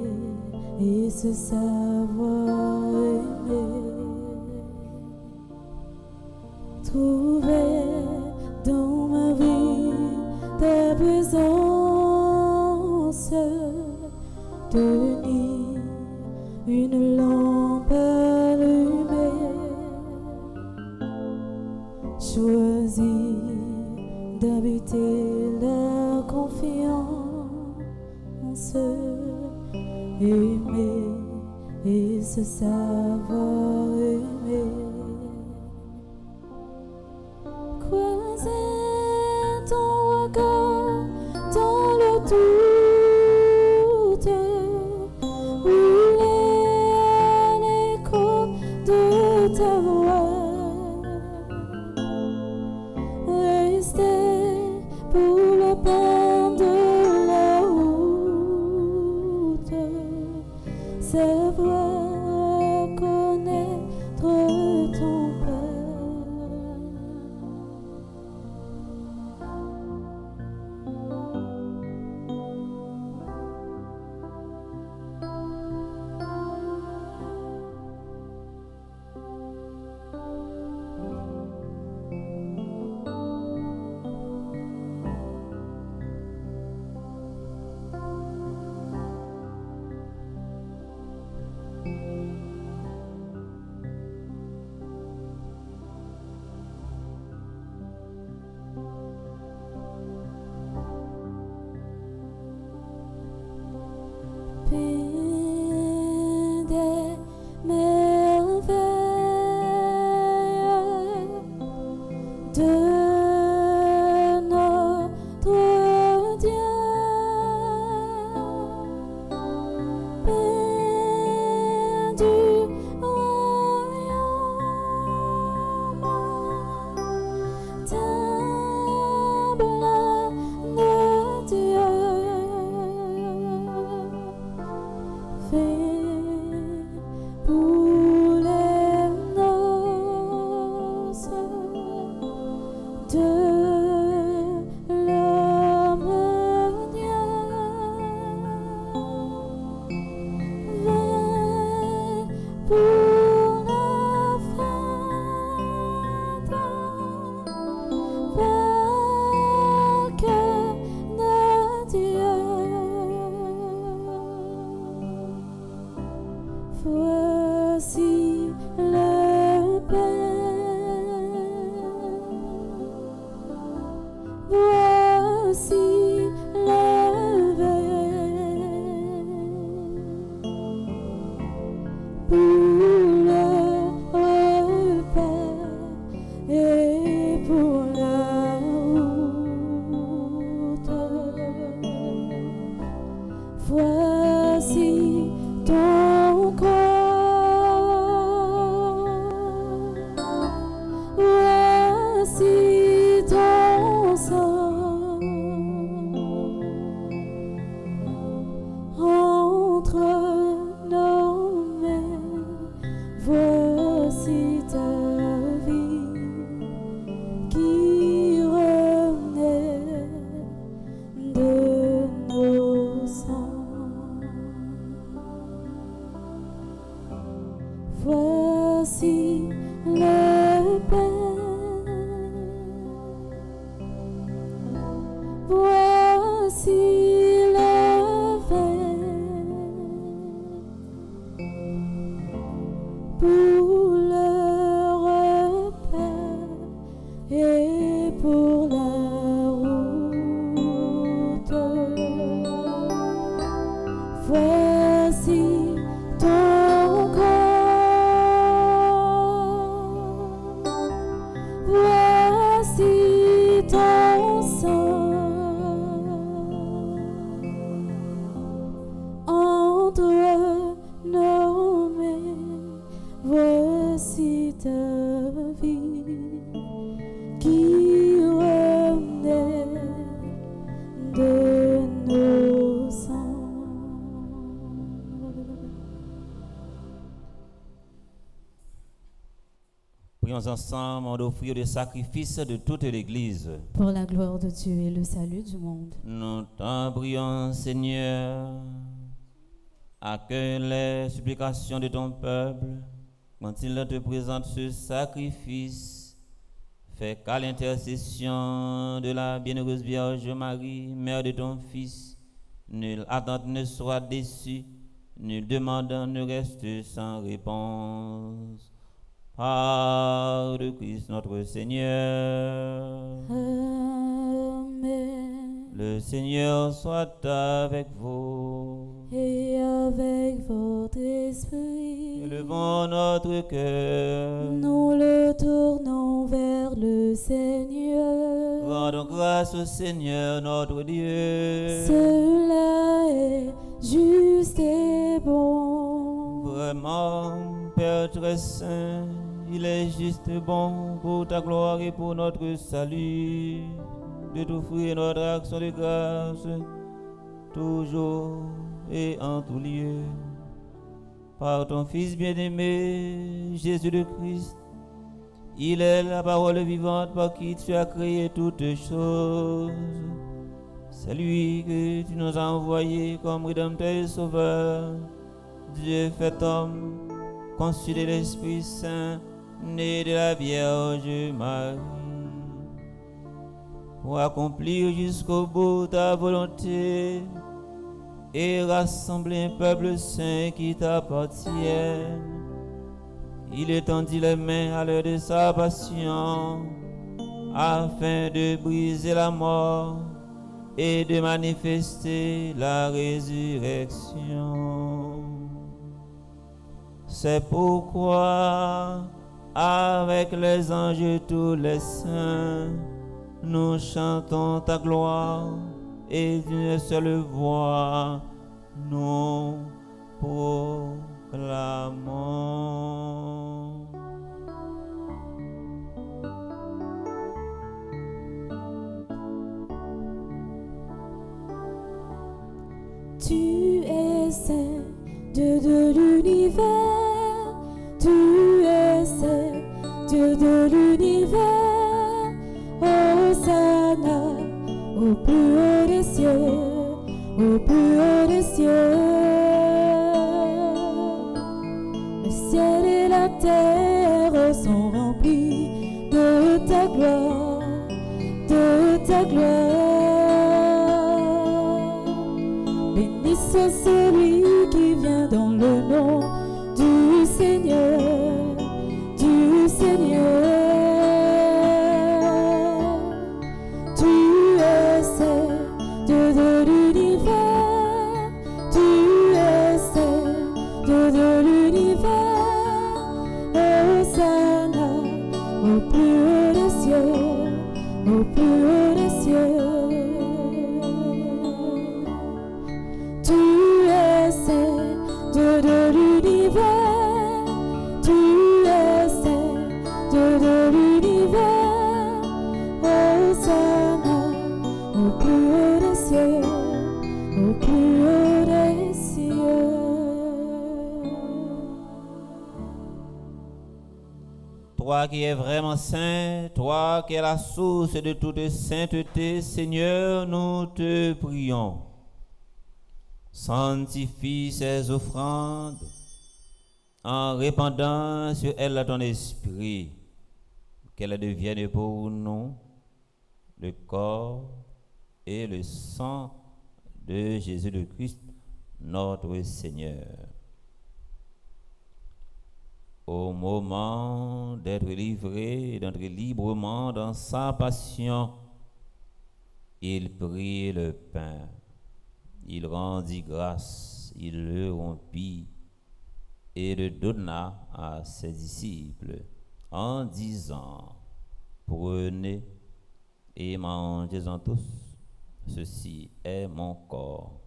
[SPEAKER 1] et se savoir aimer. Trouver dans ma vie ta présence, tenir une lampe allumée, choisir d'habiter la confiance, aimer et se savoir aimer. Croiser ton regard dans le doute, rouler à l'écho de ta voix, rester pour le pain de la route, savoir connaître ton Père. Des merveilles de notre Dieu, Père du royaume, table de Dieu. Pour les noces de l'homme Dieu, viens pour la fête, vainqueur de Dieu. Voici le Père, voici Voici ton corps, voici ton sang, entre nos mains, voici ta vie qui renaît de nos sangs. Voici le pain, voici le vin, pour le repas et pour la route. Voici ton corps, voici ton sang, entre nos mains, voici ta vie qui renaît de nos sangs.
[SPEAKER 2] Prions ensemble en offrir le sacrifice de toute l'Église.
[SPEAKER 1] Pour la gloire de Dieu et le salut du monde.
[SPEAKER 2] Nous t'en prions, Seigneur. Accueille les supplications de ton peuple quand il te présente ce sacrifice. Fais qu'à l'intercession de la bienheureuse Vierge Marie, mère de ton Fils, nulle attente ne soit déçue, nulle demande ne reste sans réponse. Par le Christ notre Seigneur.
[SPEAKER 1] Amen.
[SPEAKER 2] Le Seigneur soit avec vous.
[SPEAKER 1] Et avec votre esprit,
[SPEAKER 2] Élevons notre cœur.
[SPEAKER 1] nous le tournons vers le Seigneur.
[SPEAKER 2] Rendons grâce au Seigneur notre Dieu.
[SPEAKER 1] Cela est juste et bon.
[SPEAKER 2] Vraiment, Père très saint, il est juste et bon pour ta gloire et pour notre salut de t'offrir notre action de grâce toujours et en tout lieu. Par ton Fils bien-aimé, Jésus le Christ, il est la parole vivante par qui tu as créé toutes choses. C'est lui que tu nous as envoyé comme Rédempteur et Sauveur, Dieu fait homme, conçu de l'Esprit Saint, né de la Vierge Marie, pour accomplir jusqu'au bout ta volonté et rassembler un peuple saint qui t'appartienne. Il étendit les mains à l'heure de sa passion, afin de briser la mort et de manifester la résurrection. C'est pourquoi, avec les anges et tous les saints, nous chantons ta gloire et d'une seule voix, nous proclamons.
[SPEAKER 1] Tu es saint, Dieu de l'univers. Tu es saint, Dieu de l'univers. Hosanna au plus haut des cieux, au plus haut des cieux. Le ciel et la terre sont remplis de ta gloire, de ta gloire. Béni soit celui qui vient dans le nom du Seigneur, du Seigneur. Tu es saint, Dieu de l'univers. Tu es saint, Dieu de l'univers. Hosanna au plus haut des cieux, au plus haut des cieux. Tu
[SPEAKER 2] toi qui es vraiment saint, toi qui es la source de toute sainteté, Seigneur, nous te prions. Sanctifie ces offrandes en répandant sur elles ton esprit, qu'elles deviennent pour nous le corps et le sang de Jésus le Christ, notre Seigneur. Au moment d'être livré et d'entrer librement dans sa passion, il prit le pain, il rendit grâce, il le rompit et le donna à ses disciples en disant: prenez et mangez-en tous, ceci est mon corps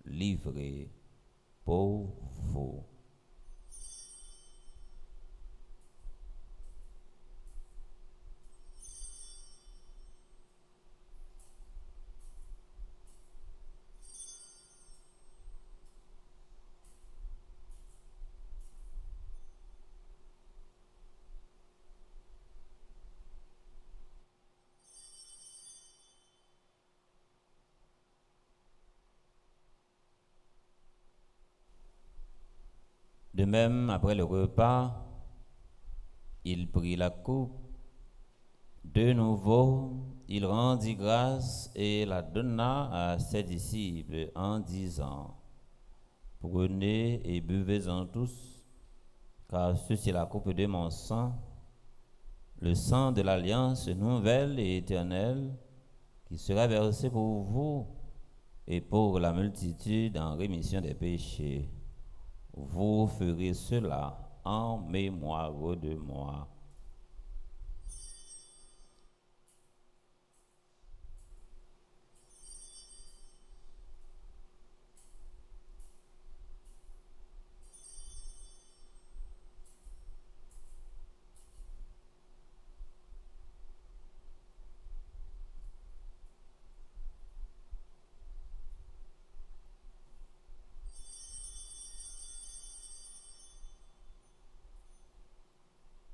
[SPEAKER 2] livré pour vous. De même, après le repas, il prit la coupe. De nouveau, il rendit grâce et la donna à ses disciples en disant: prenez et buvez-en tous, car ceci est la coupe de mon sang, le sang de l'alliance nouvelle et éternelle, qui sera versé pour vous et pour la multitude en rémission des péchés. Vous ferez cela en mémoire de moi.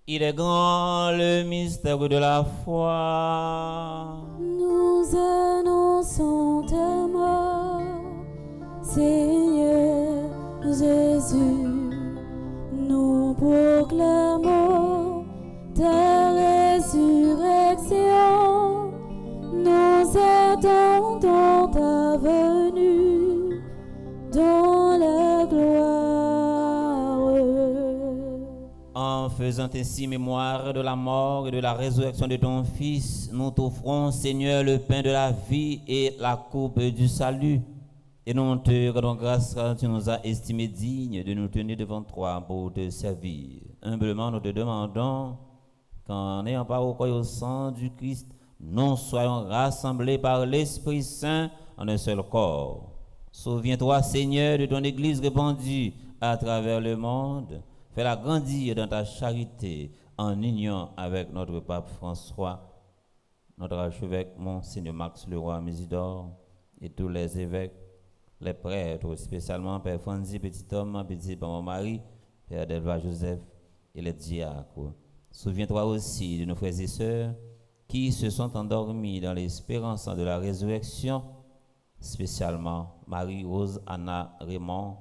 [SPEAKER 2] Il est grand le mystère de la foi.
[SPEAKER 1] Nous annonçons ta mort, Seigneur Jésus. Nous proclamons ta résurrection. Nous attendons ta venue dans la gloire.
[SPEAKER 2] En faisant ainsi mémoire de la mort et de la résurrection de ton Fils, nous t'offrons, Seigneur, le pain de la vie et la coupe du salut. Et nous te rendons grâce car tu nous as estimés dignes de nous tenir devant toi pour te servir. Humblement, nous te demandons qu'en ayant part au corps et au sang du Christ, nous soyons rassemblés par l'Esprit Saint en un seul corps. Souviens-toi, Seigneur, de ton Église répandue à travers le monde. Fais-la grandir dans ta charité en union avec notre pape François, notre archevêque Monseigneur Max Leroy Musidor et tous les évêques, les prêtres, spécialement Père Franzi Petit-Homme, Petit Maman Marie, Père Delva Joseph et les diacres. Souviens-toi aussi de nos frères et sœurs qui se sont endormis dans l'espérance de la résurrection, spécialement Marie-Rose, Anna, Raymond,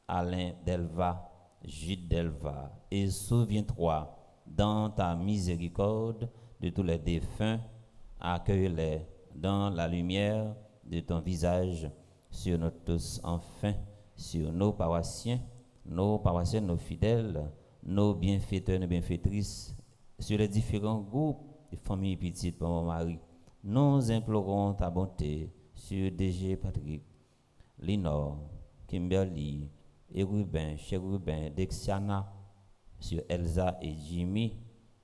[SPEAKER 2] Alain Delva, Jude Delva, et souviens-toi dans ta miséricorde de tous les défunts, accueille-les dans la lumière de ton visage sur nous tous, enfin sur nos paroissiens, nos fidèles, nos bienfaiteurs, nos bienfaitrices, sur les différents groupes de familles petites, Maman Marie. Nous implorons ta bonté sur DG Patrick, Linor, Kimberly, et Ruben, cher Ruben, Dexiana, sur Elsa et Jimmy,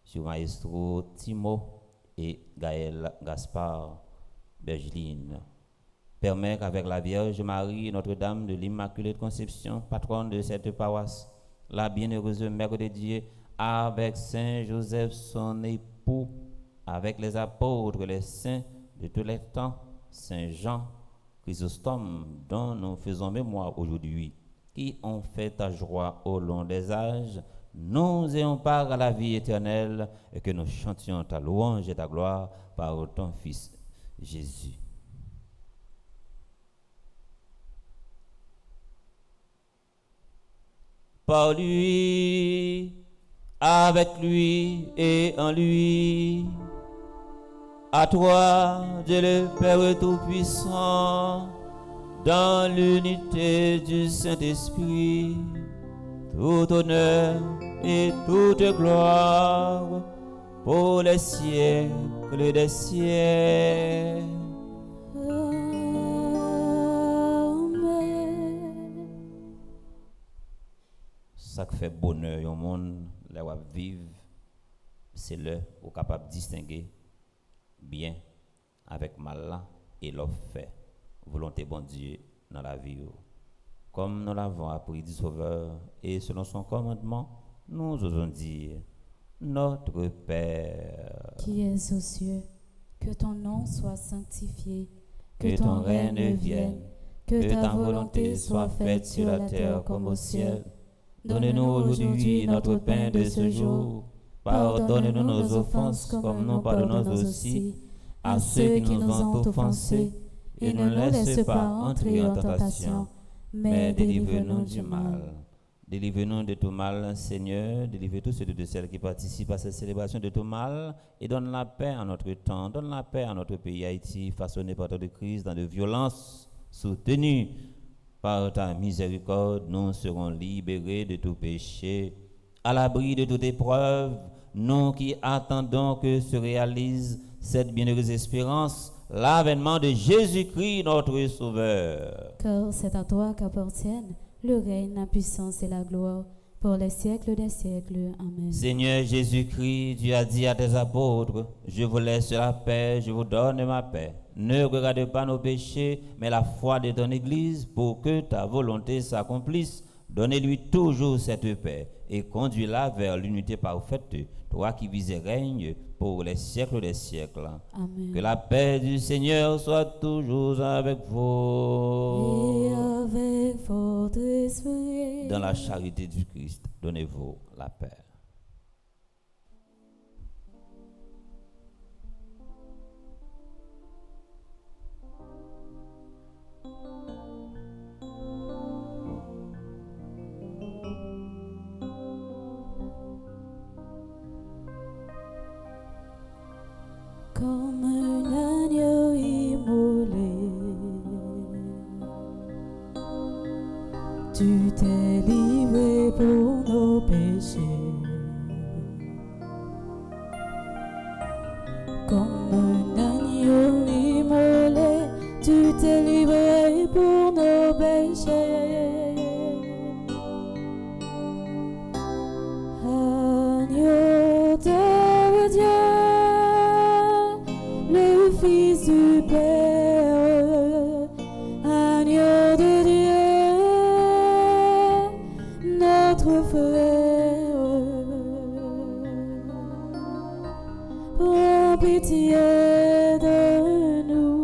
[SPEAKER 2] sur Maestro Timo et Gaël Gaspard, Bergeline. Permets qu'avec la Vierge Marie, Notre-Dame de l'Immaculée Conception, patronne de cette paroisse, la bienheureuse Mère de Dieu, avec Saint Joseph, son époux, avec les apôtres, les saints de tous les temps, Saint Jean, Chrysostome, dont nous faisons mémoire aujourd'hui, qui ont fait ta joie au long des âges, nous ayons part à la vie éternelle et que nous chantions ta louange et ta gloire par ton Fils Jésus. Par lui, avec lui et en lui, à toi, Dieu le Père Tout-Puissant, dans l'unité du Saint-Esprit, tout honneur et toute gloire pour les siècles des siècles.
[SPEAKER 1] Amen.
[SPEAKER 2] Ça qui fait bonheur au monde, là où vivre, c'est le où capable de distinguer bien avec mal là et l'offre fait volonté bon Dieu dans la vie. Comme nous l'avons appris du Sauveur et selon son commandement, nous osons dire notre Père
[SPEAKER 1] Qui es aux cieux, que ton nom soit sanctifié,
[SPEAKER 2] que ton règne vienne, que ta volonté soit faite sur la terre comme au ciel. Donne-nous aujourd'hui notre pain de ce jour. Pardonne-nous nos offenses comme nous pardonnons aussi à ceux qui nous ont offensés. Et ne laisse pas entrer en tentation, mais délivre-nous du mal. Délivre-nous de tout mal, Seigneur. Délivre tous ceux de celles qui participent à cette célébration de tout mal. Et donne la paix à notre temps. Donne la paix à notre pays Haïti, façonné par tant de crises, dans de violences, soutenu par ta miséricorde. Nous serons libérés de tout péché, à l'abri de toute épreuve. Nous qui attendons que se réalise cette bienheureuse espérance, l'avènement de Jésus-Christ, notre Sauveur.
[SPEAKER 1] Car c'est à toi qu'appartiennent le règne, la puissance et la gloire pour les siècles des siècles. Amen.
[SPEAKER 2] Seigneur Jésus-Christ, tu as dit à tes apôtres, je vous laisse la paix, je vous donne ma paix. Ne regarde pas nos péchés, mais la foi de ton Église pour que ta volonté s'accomplisse. Donnez-lui toujours cette paix et conduis-la vers l'unité parfaite, toi qui vis et règnes pour les siècles des siècles.
[SPEAKER 1] Amen.
[SPEAKER 2] Que la paix du Seigneur soit toujours avec vous.
[SPEAKER 1] Et avec votre esprit.
[SPEAKER 2] Dans la charité du Christ, donnez-vous la paix.
[SPEAKER 1] Comme un agneau immolé, tu t'es livré pour nos péchés. Comme un agneau immolé, tu t'es livré pour nos péchés. Agneau de Dieu, le Fils du Père, agneau de Dieu, notre frère, prends pitié de nous,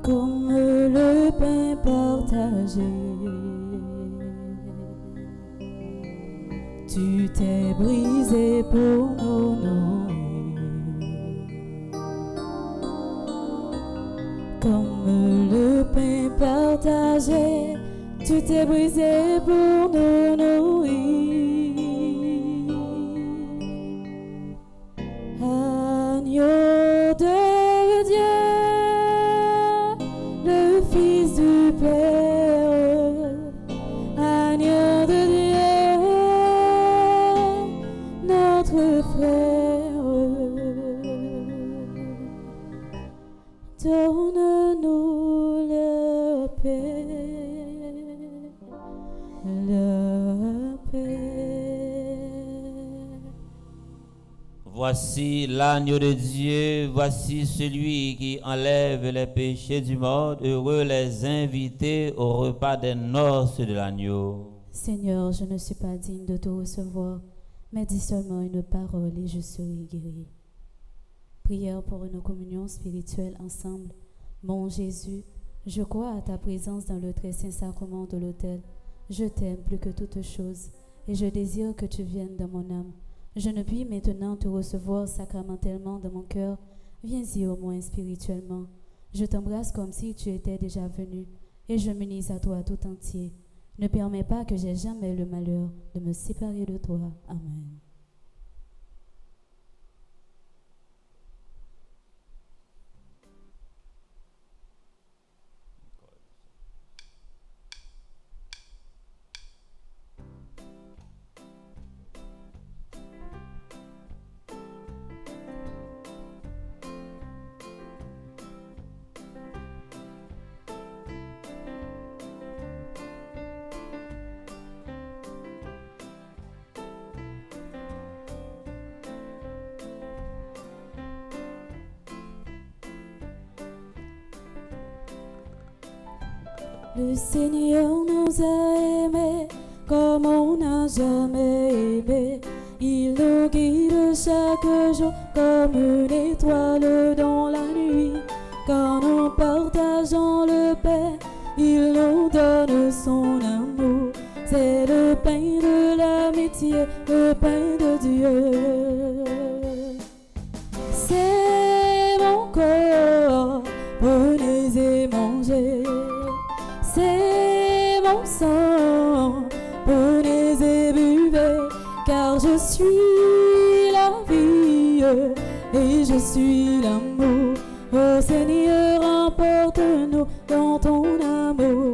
[SPEAKER 1] comme le pain partagé. Tu t'es brisé pour nous nourrir, comme le pain partagé. Tu t'es brisé pour nous nourrir. Agneau de Dieu, le Fils du Père, agneau de Dieu, notre frère, donne-nous la paix, la paix.
[SPEAKER 2] Voici l'agneau de Dieu, voici celui qui enlève les péchés du monde. Heureux les invités au repas des noces de l'agneau.
[SPEAKER 1] Seigneur, je ne suis pas digne de te recevoir, mais dis seulement une parole et je serai guéri. Prière pour une communion spirituelle ensemble Mon Jésus, je crois à ta présence dans le très saint sacrement de l'autel. Je t'aime plus que toute chose et je désire que tu viennes dans mon âme. Je ne puis maintenant te recevoir sacramentellement dans mon cœur. Viens-y au moins spirituellement. Je t'embrasse comme si tu étais déjà venu et je m'unis à toi tout entier. Ne permets pas que j'aie jamais le malheur de me séparer de toi. Amen. Le Seigneur nous a aimés comme on n'a jamais aimé. Il nous guide chaque jour comme une étoile dans la nuit. Quand nous partageons le pain, il nous donne son amour. C'est le pain de l'amitié, le pain de Dieu. C'est mon corps, prenez et mangez. C'est mon sang, prenez et buvez, car je suis la vie et je suis l'amour. Ô Seigneur, emporte-nous dans ton amour.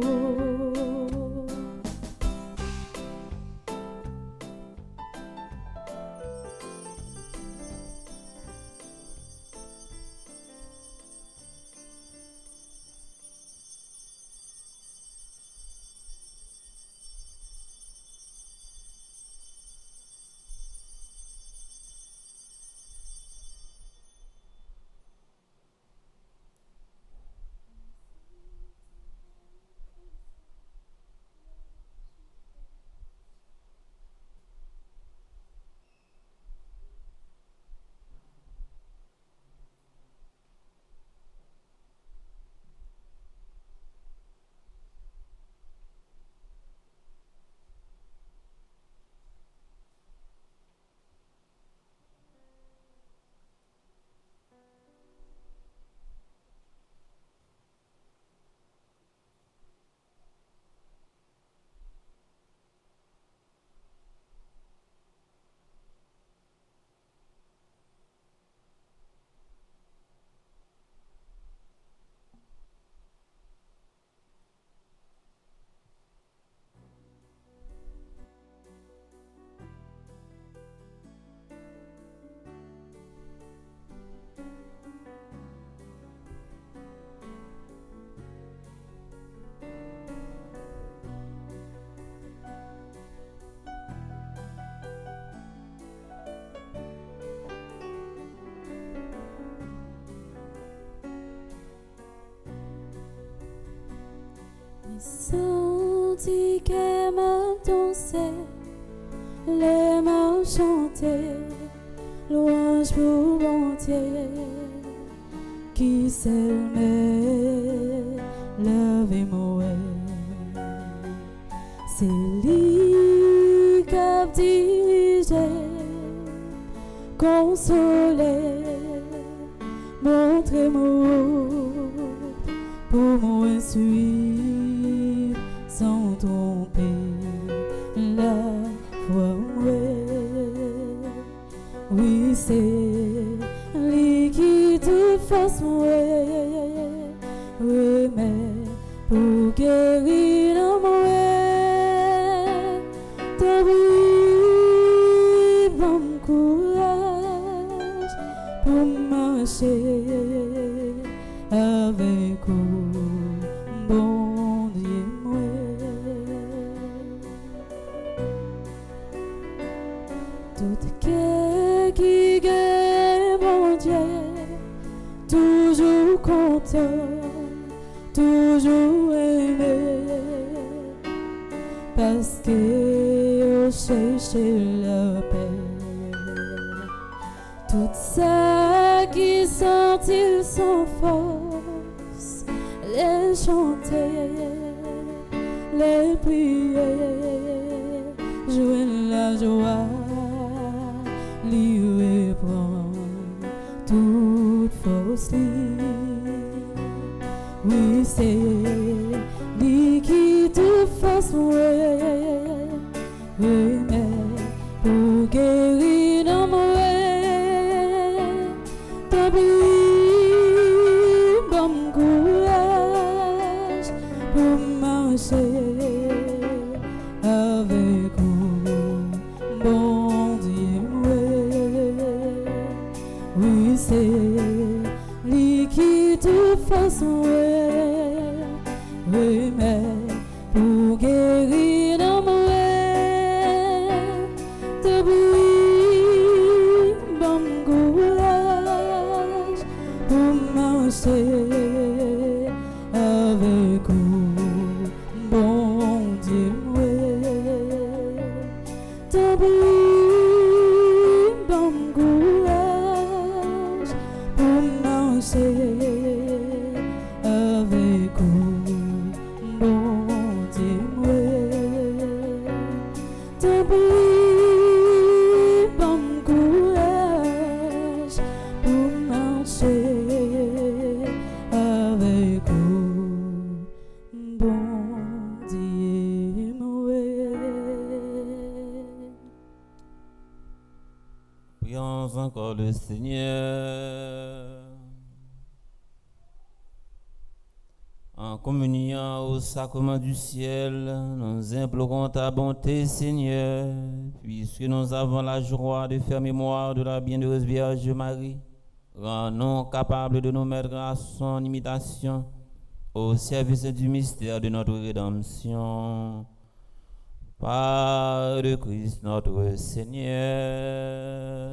[SPEAKER 1] Senti qu'aime danser, les mains chanter, louange pour bon Dieu, qui s'aimait, levez moi. C'est lui qui a dirigé, consolé, montrez-moi pour moi suivre. Sans tromper la foi, oui c'est lui qui te fasse mourir, oui mais pour guérir la mourir, t'as pris bon courage pour marcher avec vous, bon. Tout cœur qui gagne mon Dieu, toujours content, toujours aimé, parce que on cherche la paix. Tout ça qui sent-il sans force, les chanter, les prier, jouer la joie, lui prendre toute force. Oui, c'est lui qui te fasse mourir, oui, mais pour guérir dans moi, t'as bon courage pour marcher avec vous, bon Dieu, oui, c'est lui qui te fasse mourir, oui, mais pour guérir dans moi, t'as bon courage pour marcher avec vous, bon Dieu, t'as bon courage pour marcher avec vous, bon Dieu, t'as bon courage pour marcher avec vous, bon Dieu.
[SPEAKER 2] Prions encore le Seigneur. En communiant au sacrement du ciel, nous implorons ta bonté, Seigneur, puisque nous avons la joie de faire mémoire de la bienheureuse Vierge Marie. Rends-nous capables de nous mettre à son imitation au service du mystère de notre rédemption. Par le Christ notre Seigneur.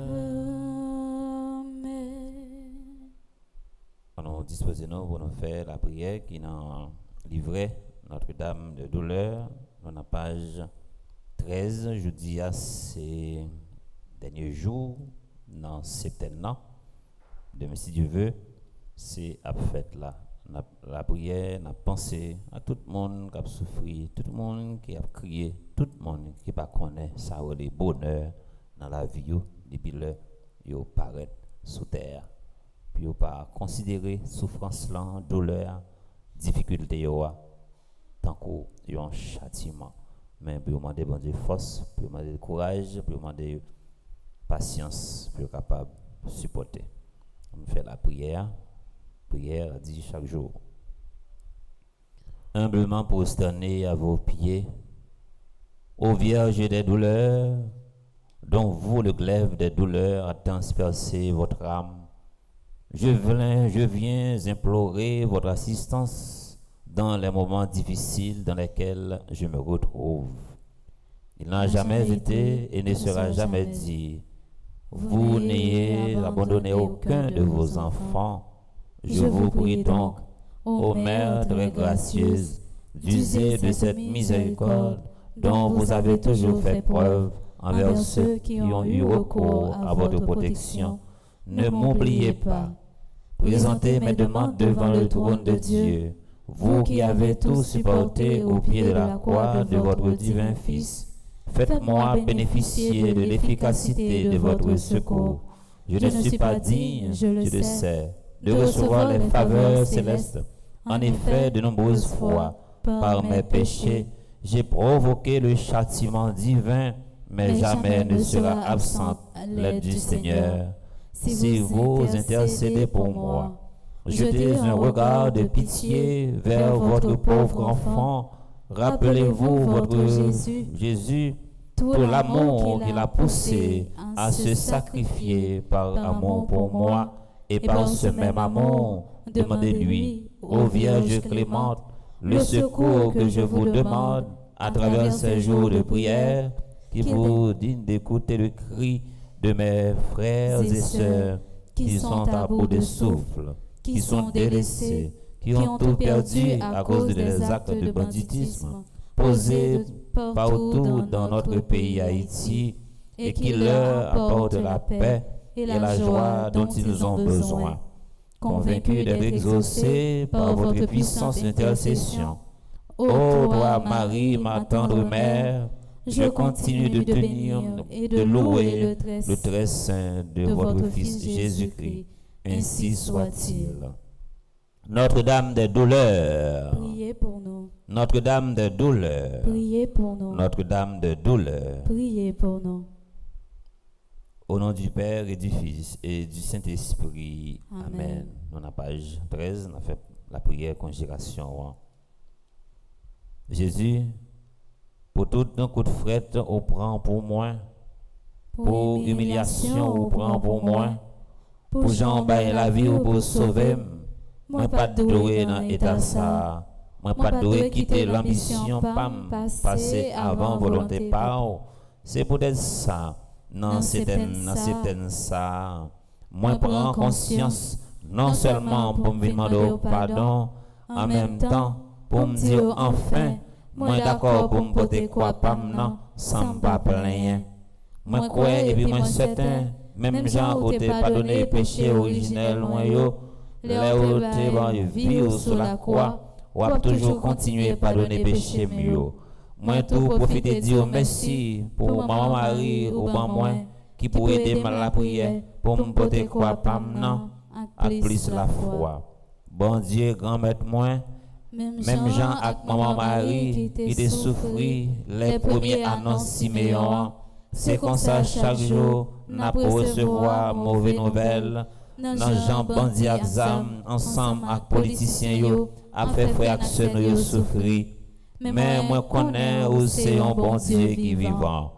[SPEAKER 2] Nous disposons pour nous faire la prière qui nous livrait Notre-Dame de douleur dans la page 13. Je dis à ces derniers jours, dans septembre, demain si Dieu veut, c'est à fête là. La prière, la pensée à tout le monde qui a souffert, tout le monde qui a crié, tout le monde qui pas connaît ça ou les bonheurs dans la vie depuis le yo paraît sous terre. Puis yo pas considérer souffrance là, douleur, difficulté yo tant qu'un châtiment. Mais puis demander bon Dieu force, puis demander courage, puis demander patience pour être capable de supporter. On fait la prière dit chaque jour. Humblement prosterné à vos pieds, ô Vierge des douleurs, dont vous le glaive des douleurs a transpercé votre âme, je viens implorer votre assistance dans les moments difficiles dans lesquels je me retrouve. Il n'a jamais été et ne sera jamais dit. Vous n'ayez abandonné aucun de vos enfants. Je vous prie donc, ô Mère très gracieuse, d'user de cette miséricorde dont vous avez toujours fait preuve envers ceux qui ont eu recours à votre protection. Ne m'oubliez pas. Présentez mes demandes devant le trône de Dieu, vous qui avez tout supporté au pied de la croix de votre divin Fils. Faites-moi bénéficier de l'efficacité de votre secours. Je ne suis pas digne, je le sais, de recevoir les faveurs célestes. En effet, de nombreuses fois, par mes péchés, j'ai provoqué le châtiment divin, mais jamais ne sera absente l'aide du Seigneur. Si vous intercédez pour moi, jetez un regard de pitié vers votre pauvre enfant. Rappelez-vous votre Jésus, tout l'amour qu'il a poussé à se sacrifier par amour pour moi, et par ce même amour, demandez-lui, ô Vierge clémente, le secours que je vous demande à travers ces jours de prière, qui vous digne d'écouter le cri de mes frères et sœurs qui sont à bout de souffle, qui sont délaissés, qui ont tout perdu à cause des actes de banditisme posés partout dans notre pays Haïti et qui leur apportent la paix et la joie dont ils ont besoin. convaincu d'être exaucé par votre puissante intercession. Ô toi, Marie, ma tendre mère, je continue de tenir et de louer le très saint de votre Fils Jésus-Christ. Ainsi soit-il. Notre-Dame des douleurs,
[SPEAKER 1] Priez pour nous.
[SPEAKER 2] Notre-Dame des douleurs,
[SPEAKER 1] Priez pour nous.
[SPEAKER 2] Notre-Dame des douleurs.
[SPEAKER 1] Priez pour nous.
[SPEAKER 2] Au nom du Père et du Fils et du Saint-Esprit.
[SPEAKER 1] Amen.
[SPEAKER 2] Amen. Dans la page 13, on a fait la prière conjuration. Jésus, pour tout un coup de fret, on prend pour moi. Pour humiliation, on prend pour moi. Pour j'emballe la vie ou pour sauver. Moi pas doué dans l'état ça. Moi pas doué quitter l'ambition, pas passer avant volonté pas. C'est peut-être ça. Non, c'est ça. Moi prends conscience, non seulement pour me demander pardon, en même temps pour me dire enfin, moi d'accord pour me porter quoi pas non, sans pas plaindre. Moi crois et puis moi certain, même Jean où t'es pardonné péché originel loin yo, là où t'es bon vie sur la croix, ou a toujours continuer pardonner péché mieux. Moi tout profiter dire merci pour maman Marie ou ban moi qui pour aider mal la prière pour me porter quoi pas non à plus la foi. Bon Dieu grand maître moi même Jean avec maman Marie qui te souffri les premiers annonces Siméon. C'est comme ça chaque jour n'a pas recevoir mauvaise nouvelle. Dans Jean bandi exam ensemble avec politiciens yo a fait frère action yo souffri. Mais moi connais où c'est un bon Dieu qui vivant.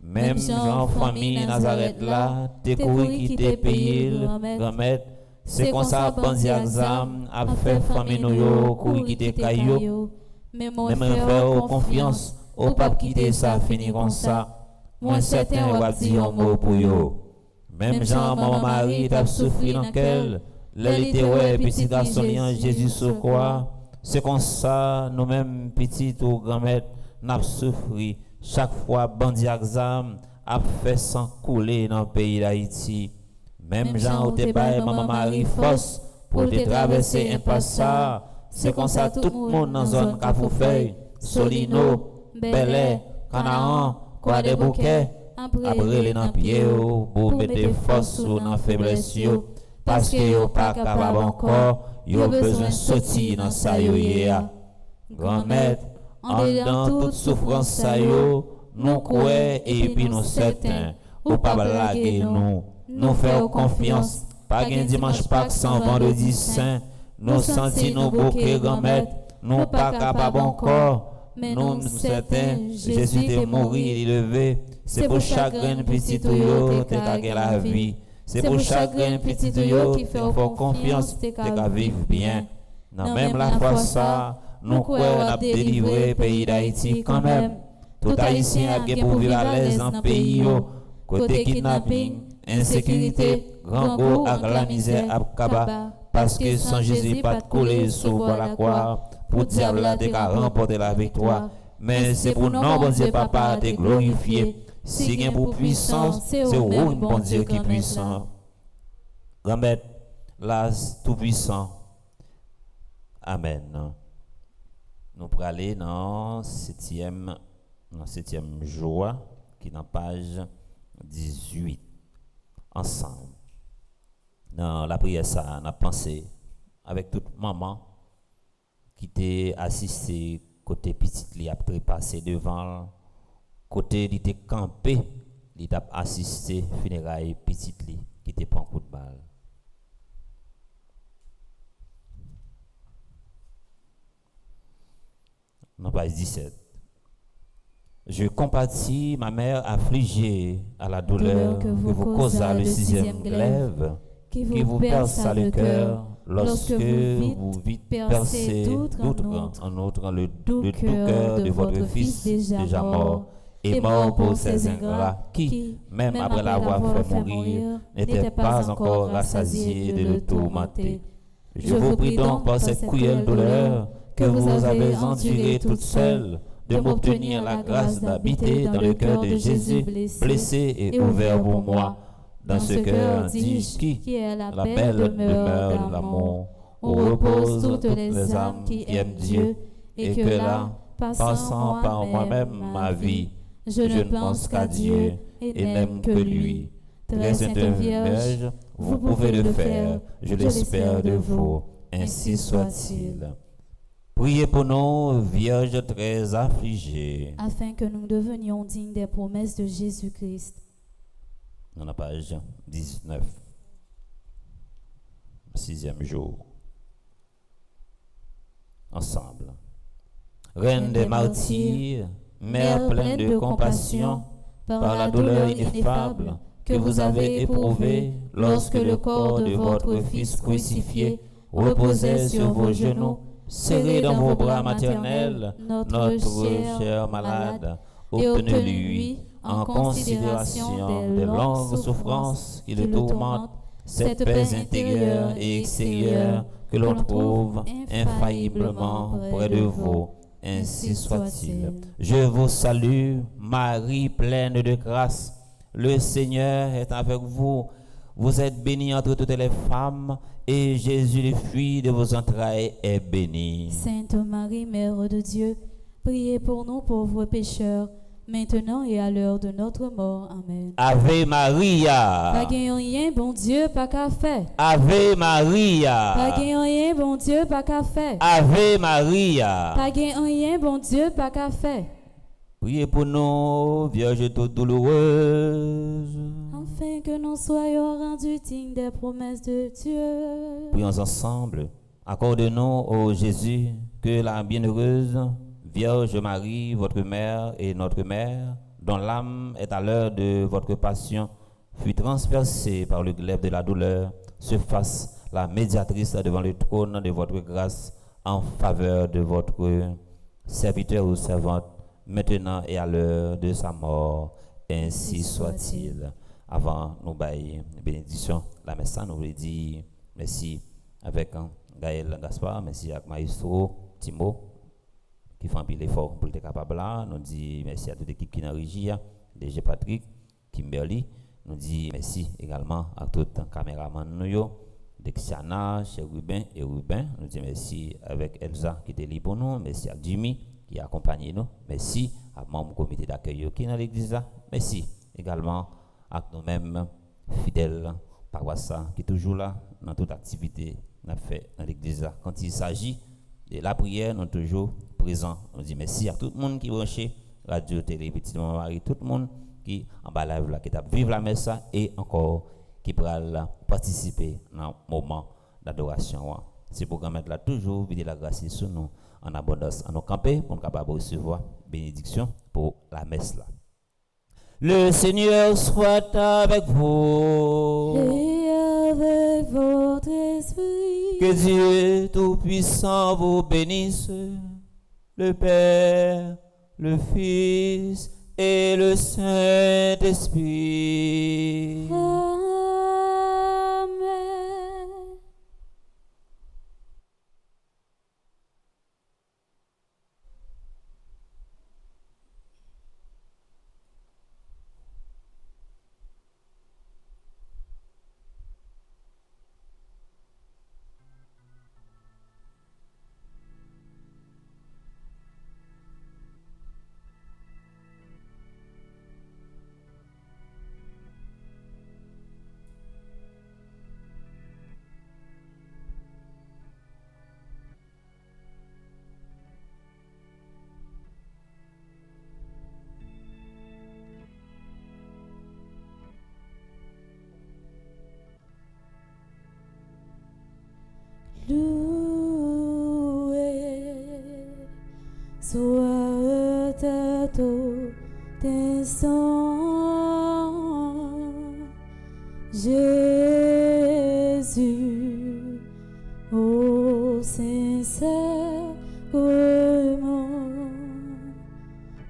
[SPEAKER 2] Même Jean famille Nazareth là, t'es couru qui t'es payé grand-mère. C'est comme ça bandi exam a fait famille nous yo couru qui t'es caillou. Même faire confiance au pape qui t'es ça fini comme ça. Moi certain va dire un mot pour yo. Même Jean maman Marie t'a souffri dans quel l'été ouais petit garçon Jésus sur quoi. C'est comme ça, nous-mêmes, petits ou grand-mère, n'a souffri. Chaque fois, bandit exam a fait sang couler dans le pays d'Haïti. Même Jean, au départ, maman Marie force pour te traverser un passage. C'est comme ça, tout le monde dans la zone Cafoufeuille, Solino, Belay, Canaan, quoi des bouquets, après les dans pied, pour mettre force ou dans faiblesse, parce que yo pas capable encore. Yo besoin sortir dans sa yo ya. Grand-mère, en dans toute souffrance sa yo, nous croyons et puis nous certains, ou pas blaguer nous faire confiance, pas gain dimanche Pâques sans vendredi saint, nous sentis nos bouquets grand-mère, nous pas capable encore, nous certains, Jésus est mort et levé, c'est pour chagrin petit yo t'es gagné la vie. C'est pour chacun petit yo qui fait fort confiance de vivre bien. Non même la fois ça, nous croyons n'a délivré pays d'Haïti quand même. Tout haïtien a bien pour vivre à l'aise dans pays yo. Côté kidnapping, insécurité, grand go avec la misère à kaba parce que sans Jésus pas de coller sur la croix pour diable là te remporter la victoire. Mais c'est pour non bon Dieu papa te glorifier. Si il y a pour puissance, c'est un bon Dieu qui est puissant. Grand-mère, là, tout puissant. Amen. Nous pourrons aller dans le 7e jour, qui est dans la page 18. Ensemble. Dans la prière, ça, on a pensé avec toute maman qui t'a assisté côté petite, li a trépassé devant. Côté il était campé, il t'a assisté funérailles petite li qui te prend coup de balle. Non, page 17. Je compatis ma mère affligée à la douleur que vous causa le 6e glaive, qui vous perça le cœur lorsque vous vite percez d'outre en outre le doux cœur de votre fils déjà mort. Et mort pour ces ingrats qui, même après l'avoir fait mourir, n'étaient pas encore rassasiés de le tourmenter. Je vous prie donc par cette cruelle douleur que vous avez endurée toute seule, de m'obtenir la grâce d'habiter dans le cœur de Jésus, blessé et ouvert pour moi. Dans ce cœur dis qui est la belle demeure d'amour, où reposent toutes les âmes qui aiment Dieu, et que là, passant par moi-même ma vie, je ne pense qu'à Dieu et n'aime que lui. Très sainte Vierge, vous pouvez le faire, je l'espère de vous, ainsi soit-il. Priez pour nous, Vierge très affligée.
[SPEAKER 1] afin que nous devenions dignes des promesses de Jésus-Christ.
[SPEAKER 2] Dans la page 19, 6e jour. Ensemble. Reine des martyrs, Mère pleine de compassion, par la douleur ineffable que vous avez éprouvée lorsque le corps de votre Fils crucifié reposait sur vos genoux, serrez dans vos bras maternels notre cher malade, obtenez-lui, en considération des longues souffrances qui le tourmentent, cette paix intérieure et extérieure que l'on trouve infailliblement près de vous. Ainsi soit-il. Je vous salue, Marie pleine de grâce. Le Seigneur est avec vous. Vous êtes bénie entre toutes les femmes, et Jésus, le fruit de vos entrailles, est béni.
[SPEAKER 1] Sainte Marie, Mère de Dieu, priez pour nous pauvres pécheurs, maintenant et à l'heure de notre mort. Amen.
[SPEAKER 2] Ave Maria.
[SPEAKER 1] Pas gagne rien, bon Dieu, pas qu'à faire.
[SPEAKER 2] Ave Maria.
[SPEAKER 1] Pas gagne rien, bon Dieu, pas qu'à faire.
[SPEAKER 2] Ave Maria.
[SPEAKER 1] Pas gagne rien, bon Dieu, pas qu'à faire.
[SPEAKER 2] Priez pour nous, Vierge toute douloureuse.
[SPEAKER 1] Afin que nous soyons rendus dignes des promesses de Dieu.
[SPEAKER 2] Prions ensemble. Accorde-nous, ô Jésus, que la bienheureuse Vierge Marie, votre mère et notre mère, dont l'âme est à l'heure de votre passion, fut transpercée par le glaive de la douleur, se fasse la médiatrice devant le trône de votre grâce en faveur de votre serviteur ou servante, maintenant et à l'heure de sa mort. Ainsi soit-il. Avant nous bailler bénédiction, la messe, nous voulons dire merci avec Gaël Gaspard, merci avec Maestro Timo, qui font un peu l'effort pour être capable là. Nous disons merci à toute l'équipe qui est en régie, DG Patrick, Kimberly. Nous disons merci également à tous les caméramans, Dexiana, Ruben et Ruben. Nous disons merci avec Elsa qui était là pour nous. Merci à Jimmy qui a accompagné nous. Merci à membre du comité d'accueil qui est dans l'église. Merci également à nous-mêmes, fidèles paroissiens qui sont toujours là dans toute activité qu'on a fait dans l'église. Quand il s'agit de la prière, nous sommes toujours présents. On dit merci à tout le monde qui est branché, radio, télé, petit Marie, tout le monde qui en bas live là, qui t'a vivre la messe et encore qui pourra participer dans le moment d'adoration. C'est pour mettre là toujours vider la grâce sur nous en abondance, en nous camper pour nous capable recevoir bénédiction pour la messe là. Le Seigneur soit avec vous.
[SPEAKER 1] Et avec votre esprit.
[SPEAKER 2] Que Dieu Tout-Puissant vous bénisse, le Père, le Fils et le Saint-Esprit.
[SPEAKER 1] Amen. Loué soit à tout instant, Jésus, ô sincèrement,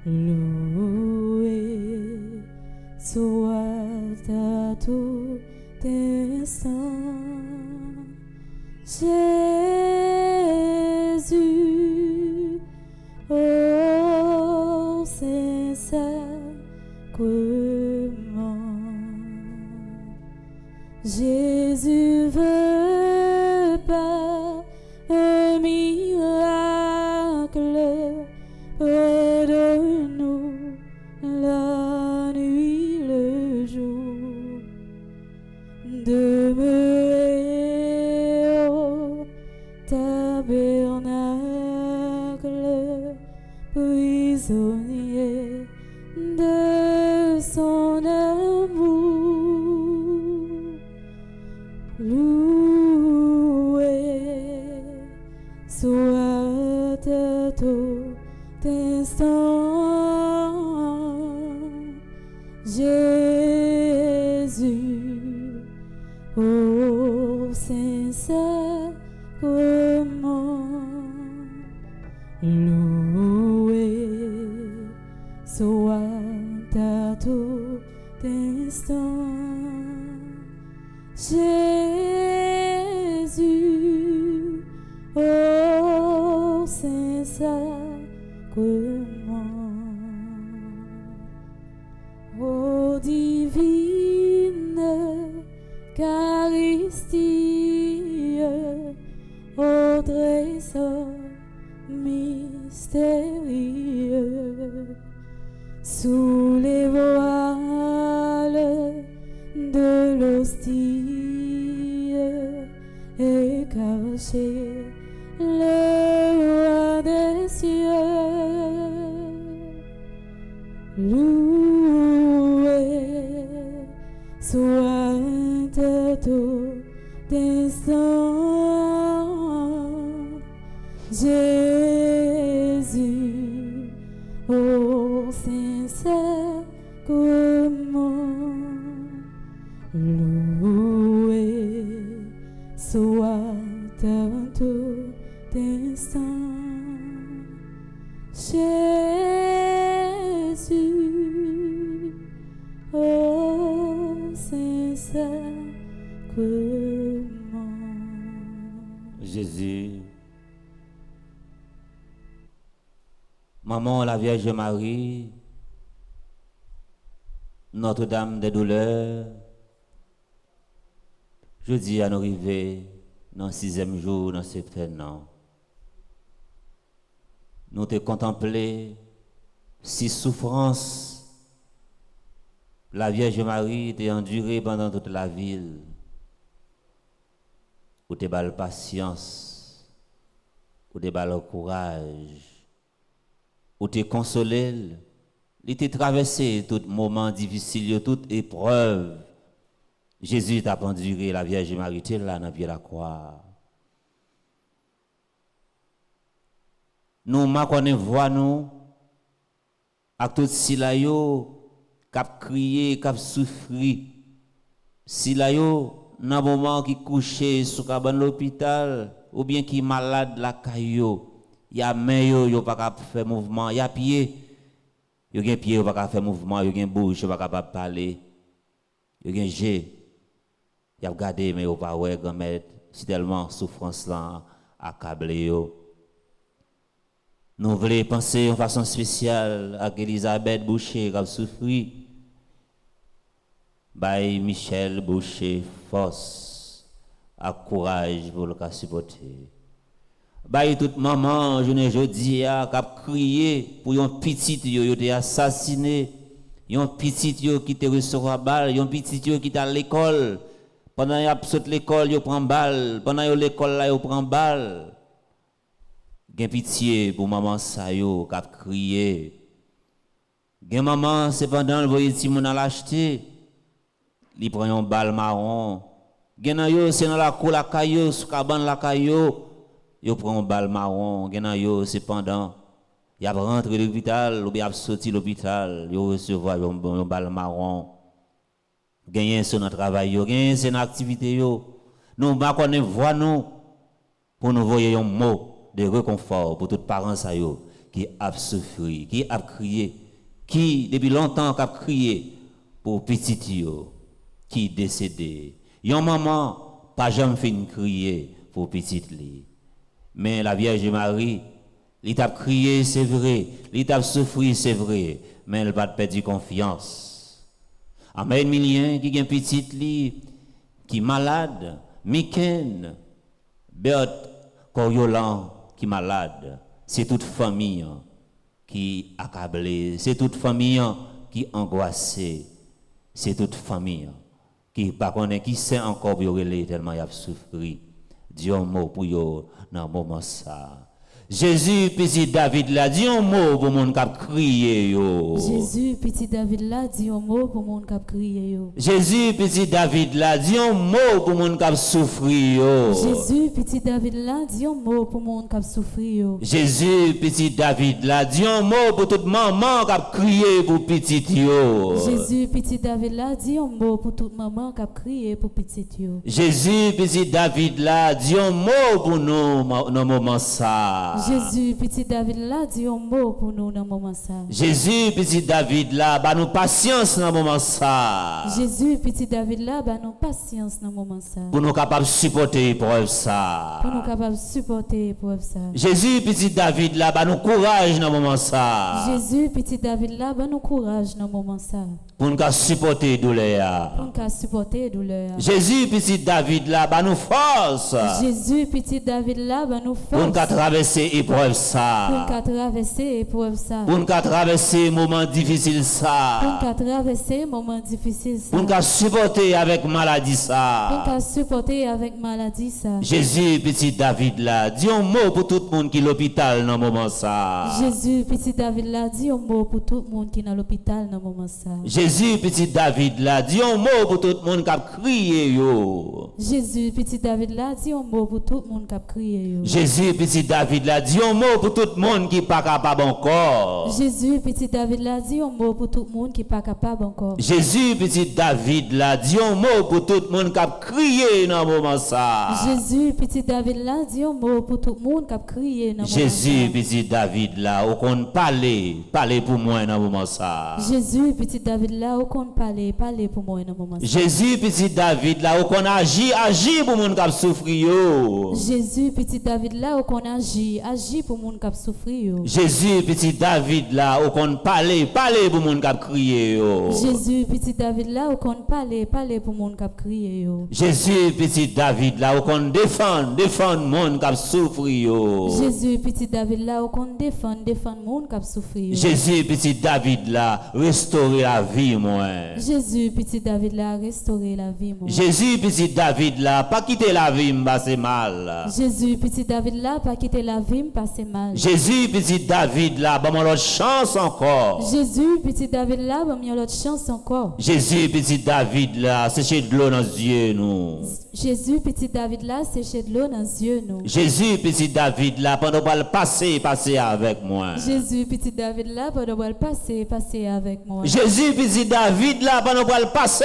[SPEAKER 1] loué soit à tout instant. Jésus, ô sincèrement. Jésus veut par un miracle près de nous, la nuit, le jour, demeurer au tabernacle, prisonnier de son amour. Loué soit à tout instant Jésus, au Saint-Sacrement. Loué soit à tout instant Jésus, au Saint-Sacrement. Ô divine Eucharistie, ô trésor mystérieux, sous les voiles de l'hostie est caché le roi des cieux. Loué soit à tout instant Jésus, au Saint-Sacrement. Loué soit à tout instant Jésus, au Saint-Sacrement.
[SPEAKER 2] Jésus, Maman la Vierge Marie, Notre-Dame des douleurs, je dis à nous arriver dans le 6e jour, dans ce prénom. Nous te contemplé si souffrance la Vierge Marie t'a enduré pendant toute la ville. Ou te bal patience, ou te bal courage, ou te consolé, il t'a traversé tout moment difficile, toute épreuve. Jésus t'a enduré, la Vierge Marie t'es là dans pied la croix. Nous ma connaît voix nous avec tout silayo cap crier, cap souffrir. Silayo dans moment qui couché sous cabane l'hôpital ou bien qui malade la caillou. Y a main yo pas capable faire mouvement, y a pied. Yo gen pied pas capable faire mouvement, yo gen bouche pas capable parler. Yo gen jeu. Y a regardé mais yo pas ouais grand-mère, si tellement souffrance là accablé yo. Nous voulons penser en façon spéciale à Elisabeth Boucher qui a souffert. By Michel Boucher force à courage pour le supporter. By toute maman, je ne jodi a qui a crié pour un petit yo été assassiné, un petit yo qui te recevoir balle, un petit yo qui est à l'école. Pendant y a saute l'école, yo prend balle, pendant yo l'école là yo prend balle. Gen pitié pour maman sa yo qui a crié. Gen maman cependant le voyait si mon a l'acheter. Li prend un balle marron. Gen nan yo c'est dans la cour la caillou, sous cabane la caillou. Yo prend un balle marron. Gen nan yo cependant y a rentré l'hôpital ou bien a sorti l'hôpital, yo recevoir un balle marron. Gen c'est dans travail yo, gen c'est dans activité yo. Nous pas connait voix nous pour nous voyer un mot de réconfort pour tous les parents qui a souffert, qui a crié, qui depuis longtemps a crié pour petit yo qui décédé. Yon maman pas jamais fin crier pour petit li. Mais la Vierge Marie, il t'a crié c'est vrai, il t'a souffert c'est vrai, mais elle pas perdu confiance. Amen milien qui gen petit li qui malade, Miken, Berthe, Coriolan qui malade. C'est toute famille qui accablée, c'est toute famille qui angoissée, c'est toute famille qui pas connaît qui sait encore pour tellement y a souffert. Dis un mot pour yo dans moment ça. Jésus petit David là dit un mot pour mon cap crier yo.
[SPEAKER 1] Jésus petit David là dit un mot pour mon cap crier yo.
[SPEAKER 2] Jésus petit David là dit un mot pour mon cap souffrir yo.
[SPEAKER 1] Jésus petit David là dit un mot pour mon cap souffrir yo.
[SPEAKER 2] Jésus petit David là dit un mot pour toute maman cap crier pour petit yo.
[SPEAKER 1] Jésus petit David là dit un mot pour toute maman cap crier pour petit yo.
[SPEAKER 2] Jésus petit David là dit un mot pour nous dans moment ça.
[SPEAKER 1] Jésus petit David là dit un mot pour nous dans moment ça.
[SPEAKER 2] Jésus petit David là ba nous patience dans moment ça.
[SPEAKER 1] Jésus petit David là ba nous patience dans moment ça.
[SPEAKER 2] Pour nous capable supporter épreuve ça.
[SPEAKER 1] Pour nous capable supporter épreuve ça.
[SPEAKER 2] Jésus petit David là ba nous courage dans moment ça.
[SPEAKER 1] Jésus petit David là ba nous courage dans moment ça.
[SPEAKER 2] Pour nous supporter douleur.
[SPEAKER 1] Pour nous supporter douleur.
[SPEAKER 2] Jésus petit David là ba nous force.
[SPEAKER 1] Jésus petit David là ba nous
[SPEAKER 2] Pour nous
[SPEAKER 1] force.
[SPEAKER 2] traverser épreuve ça.
[SPEAKER 1] Pour nous traverser épreuve ça.
[SPEAKER 2] Pour nous traverser moment difficile ça.
[SPEAKER 1] Pour nous traverser moment difficile ça.
[SPEAKER 2] Pour nous supporter avec maladie ça.
[SPEAKER 1] Pour nous supporter avec maladie ça.
[SPEAKER 2] Jésus petit David là dis un mot pour tout le monde qui est l'hôpital dans moment ça.
[SPEAKER 1] Jésus petit David là dit un mot pour tout le monde qui est dans l'hôpital dans moment ça.
[SPEAKER 2] Jésus petit David là dis un mot pour tout le monde qui a crié yo.
[SPEAKER 1] Jésus petit David là dit un mot pour tout le monde qui a crié yo.
[SPEAKER 2] Jésus petit David là dis un mot pour tout le monde qui pas capable encore.
[SPEAKER 1] Jésus petit David là dit un mot pour tout le monde qui pas capable encore.
[SPEAKER 2] Jésus petit David là dit un mot pour tout le monde qui a crié dans moment ça.
[SPEAKER 1] Jésus petit David là dit un mot pour tout le monde qui a crié dans moment ça.
[SPEAKER 2] Jésus petit David là au qu'on parler pour moi dans moment ça.
[SPEAKER 1] Jésus petit David là au qu'on parler pour moi dans moment ça.
[SPEAKER 2] Jésus petit David là au qu'on agit pour monde qui a souffrir yo.
[SPEAKER 1] Jésus petit David là au qu'on agit pour monde qui a souffrir yo.
[SPEAKER 2] Jésus petit David là au qu'on parler pour monde qui a crié yo.
[SPEAKER 1] Jésus petit David là au qu'on parler pour monde qui a crié yo.
[SPEAKER 2] Jésus petit David là au qu'on défend monde qui a souffrir yo.
[SPEAKER 1] Jésus petit David là au qu'on défend monde qui a souffrir yo.
[SPEAKER 2] Jésus petit David là restaurer la vie moi.
[SPEAKER 1] Jésus petit David là restaurer la vie moi.
[SPEAKER 2] Jésus petit David là pas quitter la vie m'passer mal.
[SPEAKER 1] Jésus petit David là pas quitter la vie m'passer mal.
[SPEAKER 2] Jésus petit David là ba mon l'autre chance encore.
[SPEAKER 1] Jésus petit David là ba mon l'autre chance encore.
[SPEAKER 2] Jésus petit David là sécher de l'eau dans les yeux nous.
[SPEAKER 1] Jésus petit David là sécher de l'eau dans les yeux nous.
[SPEAKER 2] Jésus petit David là pendant qu'on passer avec moi.
[SPEAKER 1] Jésus petit David là pendant qu'on passer avec moi.
[SPEAKER 2] Jésus petit David là pendant qu'on passer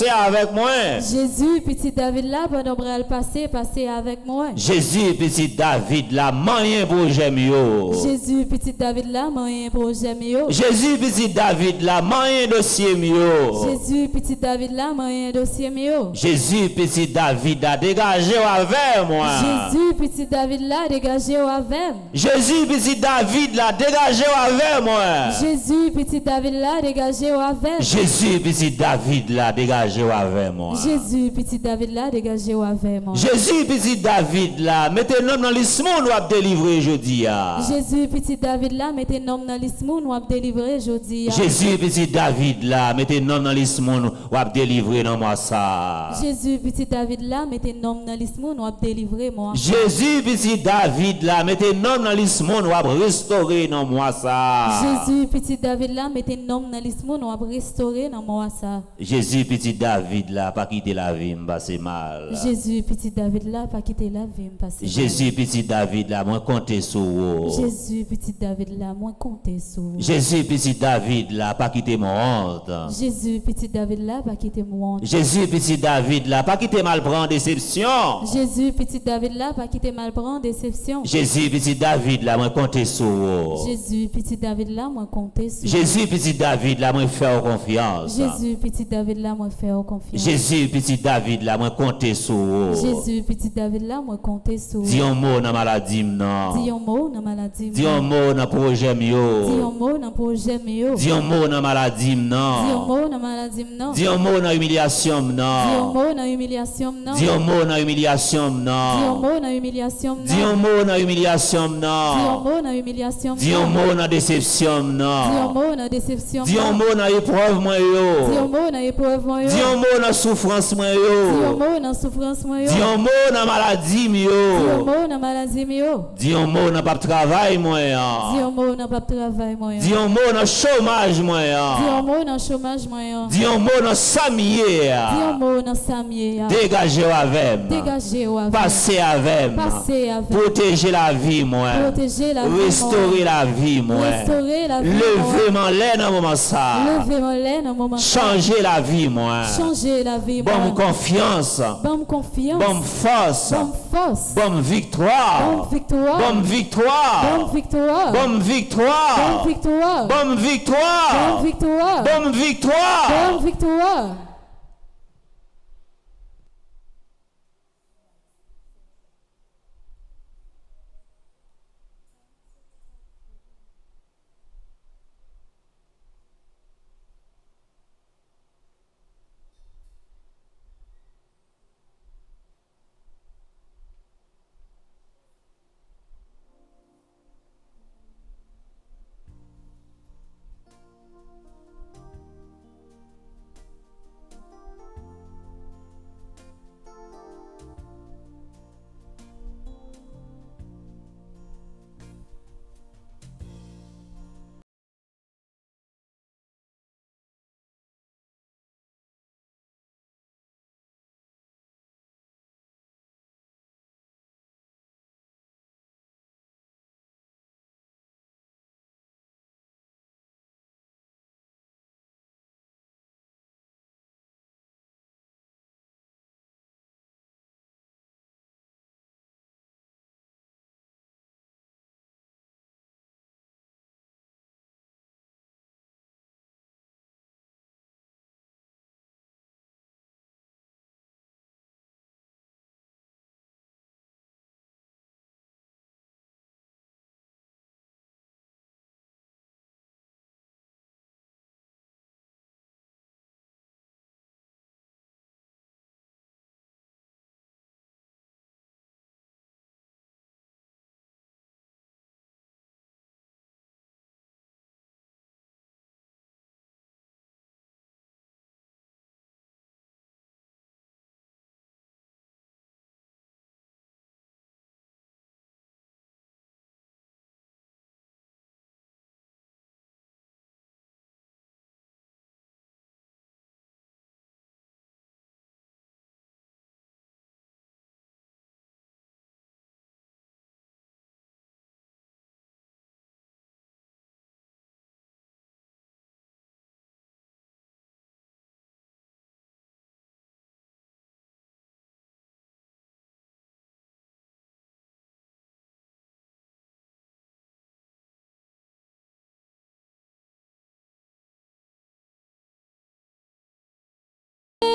[SPEAKER 2] avec moi.
[SPEAKER 1] Jésus petit David là pendant qu'on passer avec moi.
[SPEAKER 2] Jésus petit David là moyen projet mieux.
[SPEAKER 1] Jésus petit David là moyen projet mieux.
[SPEAKER 2] Jésus petit David là moyen dossier mieux.
[SPEAKER 1] Jésus petit David là moyen dossier mieux.
[SPEAKER 2] Jésus petit David a dégagé avec moi.
[SPEAKER 1] Jésus petit David là dégagé avec.
[SPEAKER 2] Jésus petit David là dégagé avec moi.
[SPEAKER 1] Jésus petit David là dégagé avec.
[SPEAKER 2] Jésus petit David là dégagé avec moi.
[SPEAKER 1] Jésus petit David là dégagé avec moi.
[SPEAKER 2] Jésus petit David là mettez nom dans l'isme nous a délivrer aujourd'hui.
[SPEAKER 1] Jésus petit David là mettez nom dans l'isme nous a délivrer aujourd'hui.
[SPEAKER 2] Jésus petit David là mettez nom dans l'isme nous a délivrer dans moi ça.
[SPEAKER 1] Jésus petit David là mettez nom dans l'isme nous a délivrer moi.
[SPEAKER 2] Jésus petit David là mettez nom dans l'isme nous a restaurer dans moi ça.
[SPEAKER 1] Jésus petit David là mettez nom dans l'isme nous a restaurer dans moi ça.
[SPEAKER 2] Jésus petit David là pas quitter la vie me passer mal.
[SPEAKER 1] Jésus petit David là pas quitter la vie me passer mal.
[SPEAKER 2] Jésus petit David là moi compter sur vous.
[SPEAKER 1] Jésus petit David là moi compter sur.
[SPEAKER 2] Jésus petit David là pas quitter mon honte.
[SPEAKER 1] Jésus petit David là pas quitter moi.
[SPEAKER 2] Jésus petit David là pas quitter mal prendre déception.
[SPEAKER 1] Jésus petit David là pas quitter mal prendre déception.
[SPEAKER 2] Jésus petit David là moi compter sur vous.
[SPEAKER 1] Jésus petit David là moi compter sur.
[SPEAKER 2] Jésus petit David là moi faire
[SPEAKER 5] confiance.
[SPEAKER 1] Jésus, petit David là, moi faire confiance.
[SPEAKER 5] Jésus, petit David, là, moi compter sur vous.
[SPEAKER 1] Jésus, petit David là, moi compter sur.
[SPEAKER 5] Dis un mot dans maladie, non.
[SPEAKER 1] Dis un mot dans maladie.
[SPEAKER 5] Dis un mot dans projet,
[SPEAKER 1] Dis un mot dans projet, mio.
[SPEAKER 5] Dis un mot dans maladie,
[SPEAKER 1] Dis un
[SPEAKER 5] non.
[SPEAKER 1] mot dans maladie, non.
[SPEAKER 5] Dis un mot dans humiliation,
[SPEAKER 1] Dis un
[SPEAKER 5] non.
[SPEAKER 1] mot dans humiliation, non.
[SPEAKER 5] Dis un mot dans humiliation,
[SPEAKER 1] Dis un
[SPEAKER 5] non.
[SPEAKER 1] mot dans humiliation, non.
[SPEAKER 5] Dis un mot dans humiliation,
[SPEAKER 1] Dis un
[SPEAKER 5] non.
[SPEAKER 1] mot dans humiliation,
[SPEAKER 5] Dis un
[SPEAKER 1] non.
[SPEAKER 5] mot dans déception,
[SPEAKER 1] Dis un
[SPEAKER 5] non.
[SPEAKER 1] mot dans déception,
[SPEAKER 5] Dis un
[SPEAKER 1] non.
[SPEAKER 5] mot dans épreuve, moi,
[SPEAKER 1] Dis un
[SPEAKER 5] yo.
[SPEAKER 1] mot dans épreuve, moi, yo.
[SPEAKER 5] Dis un mot dans souffrance, moi,
[SPEAKER 1] Dis un
[SPEAKER 5] yo.
[SPEAKER 1] mot dans souffrance, moi, yo.
[SPEAKER 5] Dis un mot dans maladie,
[SPEAKER 1] Dis un
[SPEAKER 5] yo.
[SPEAKER 1] mot dans maladie, mio.
[SPEAKER 5] Dis un mot dans pas de travail, moi.
[SPEAKER 1] Dis un mot dans pas de travail, moi, yo.
[SPEAKER 5] Dis un mot dans chômage, moi.
[SPEAKER 1] Dis un mot dans chômage, moi, yo.
[SPEAKER 5] Dis un mot dans samier.
[SPEAKER 1] Dis un mot dans samier, ya.
[SPEAKER 5] Dégagez avec.
[SPEAKER 1] Dégagez ou avec.
[SPEAKER 5] Passez avec.
[SPEAKER 1] Passez avec.
[SPEAKER 5] Protéger la vie, moi.
[SPEAKER 1] Protéger la vie,
[SPEAKER 5] Restaurer la vie, moi.
[SPEAKER 1] Restaurer la vie,
[SPEAKER 5] Levez mon lait dans moment ça.
[SPEAKER 1] Levez mon lait dans moment.
[SPEAKER 5] Changer la vie, moi.
[SPEAKER 1] Changer la vie, moi.
[SPEAKER 5] Bonne confiance.
[SPEAKER 1] Bonne confiance.
[SPEAKER 5] Bonne force.
[SPEAKER 1] Bonne force.
[SPEAKER 5] Bonne victoire.
[SPEAKER 1] Bonne victoire.
[SPEAKER 5] Bonne victoire.
[SPEAKER 1] Bonne victoire.
[SPEAKER 5] Bonne victoire.
[SPEAKER 1] Bonne victoire.
[SPEAKER 5] Bonne victoire.
[SPEAKER 1] Bonne victoire.
[SPEAKER 5] Bonne victoire.
[SPEAKER 1] Bonne victoire.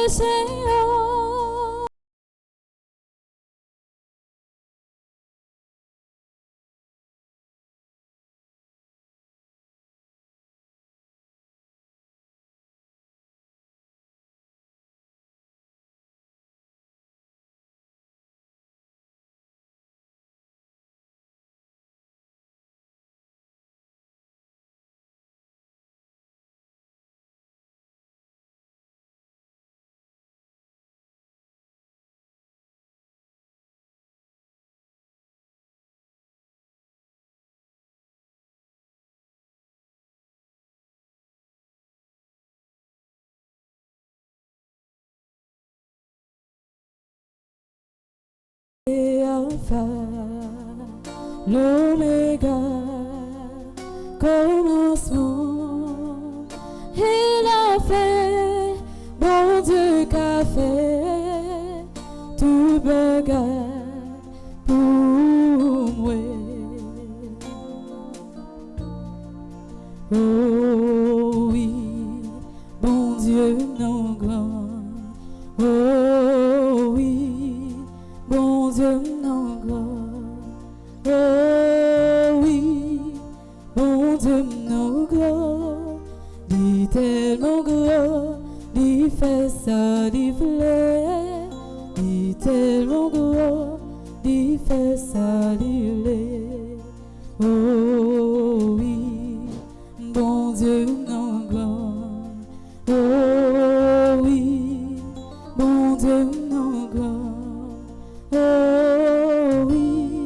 [SPEAKER 1] Seigneur. Et Alpha, l'Oméga, commencement et la fin, bon Dieu qu'a fait tout bagage pour moi. Oh oui, grand. Oh oui, mon Dieu non grand, il est tellement grand, il fait ça, il plaît, il est tellement grand, il fait ça, il plaît. Oh oui, bon Dieu non grand. Oh oui, bon Dieu non grand. Oh oui,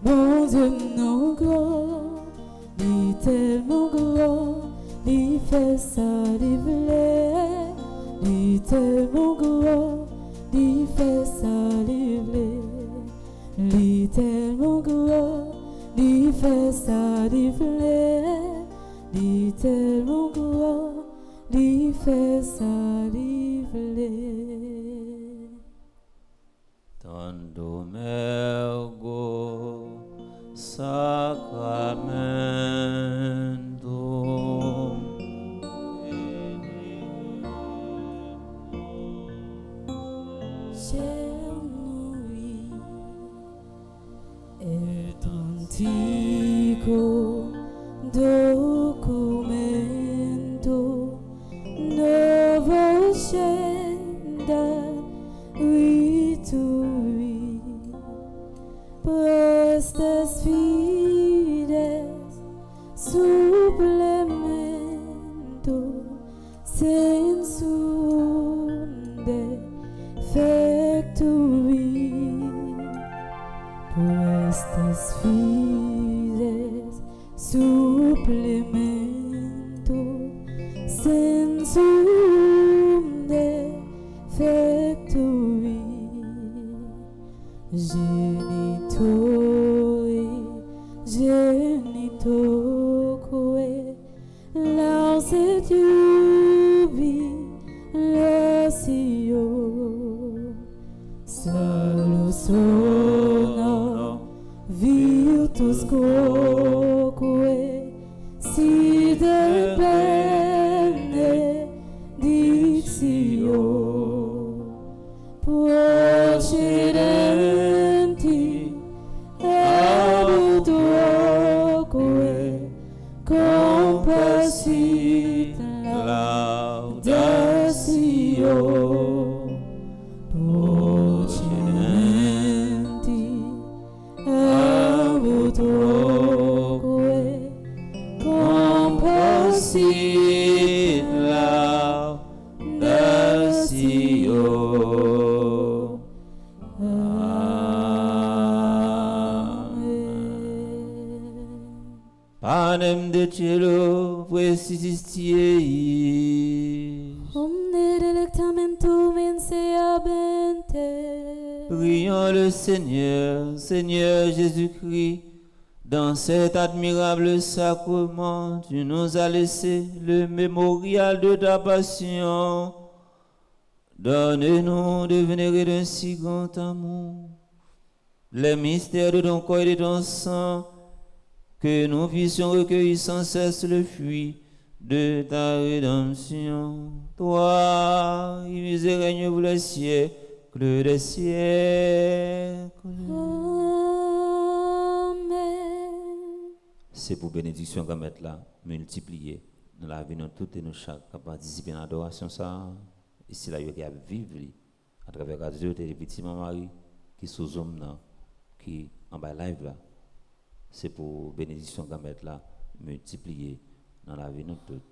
[SPEAKER 1] bon Dieu non grand. Il est tellement grand, il fait ça, il plaît. Il est tellement grand, il fait ça, il plaît. Il est tellement grand, il fait ça, il plaît. Il est tellement grand, il fait ça, il plaît.
[SPEAKER 2] Tanto mergo sacramento.
[SPEAKER 1] Cernui et antico documento novo scenda ritui prestes fides supplemento sensunde factui prestes fides supplemento sensum defectui genitoque lauset jubilatio salus sono virtus quoque si del benedictio procedenti abutoque compassit laudatio procedenti abutoque compassit laudatio. Panem de cielo prestistiis. Omne delectamentum inseabente.
[SPEAKER 2] Prions le Seigneur, Seigneur Jésus-Christ, dans cet admirable sacrement, tu nous as laissé le mémorial de ta passion. Donne-nous de vénérer d'un si grand amour les mystères de ton corps et de ton sang, que nous puissions recueillir sans cesse le fruit de ta rédemption. Toi, qui règne pour les siècles des siècles.
[SPEAKER 1] Amen.
[SPEAKER 2] C'est pour bénédiction qu'on met là, multiplier dans la vie de toutes et nous chaque à participer à l'adoration ça. Ici là, il y a vivre à travers la Dieu et les petits Marie qui sous Zoom là, qui en bas live là. C'est pour bénédiction qu'on met là, multiplier dans la vie de toutes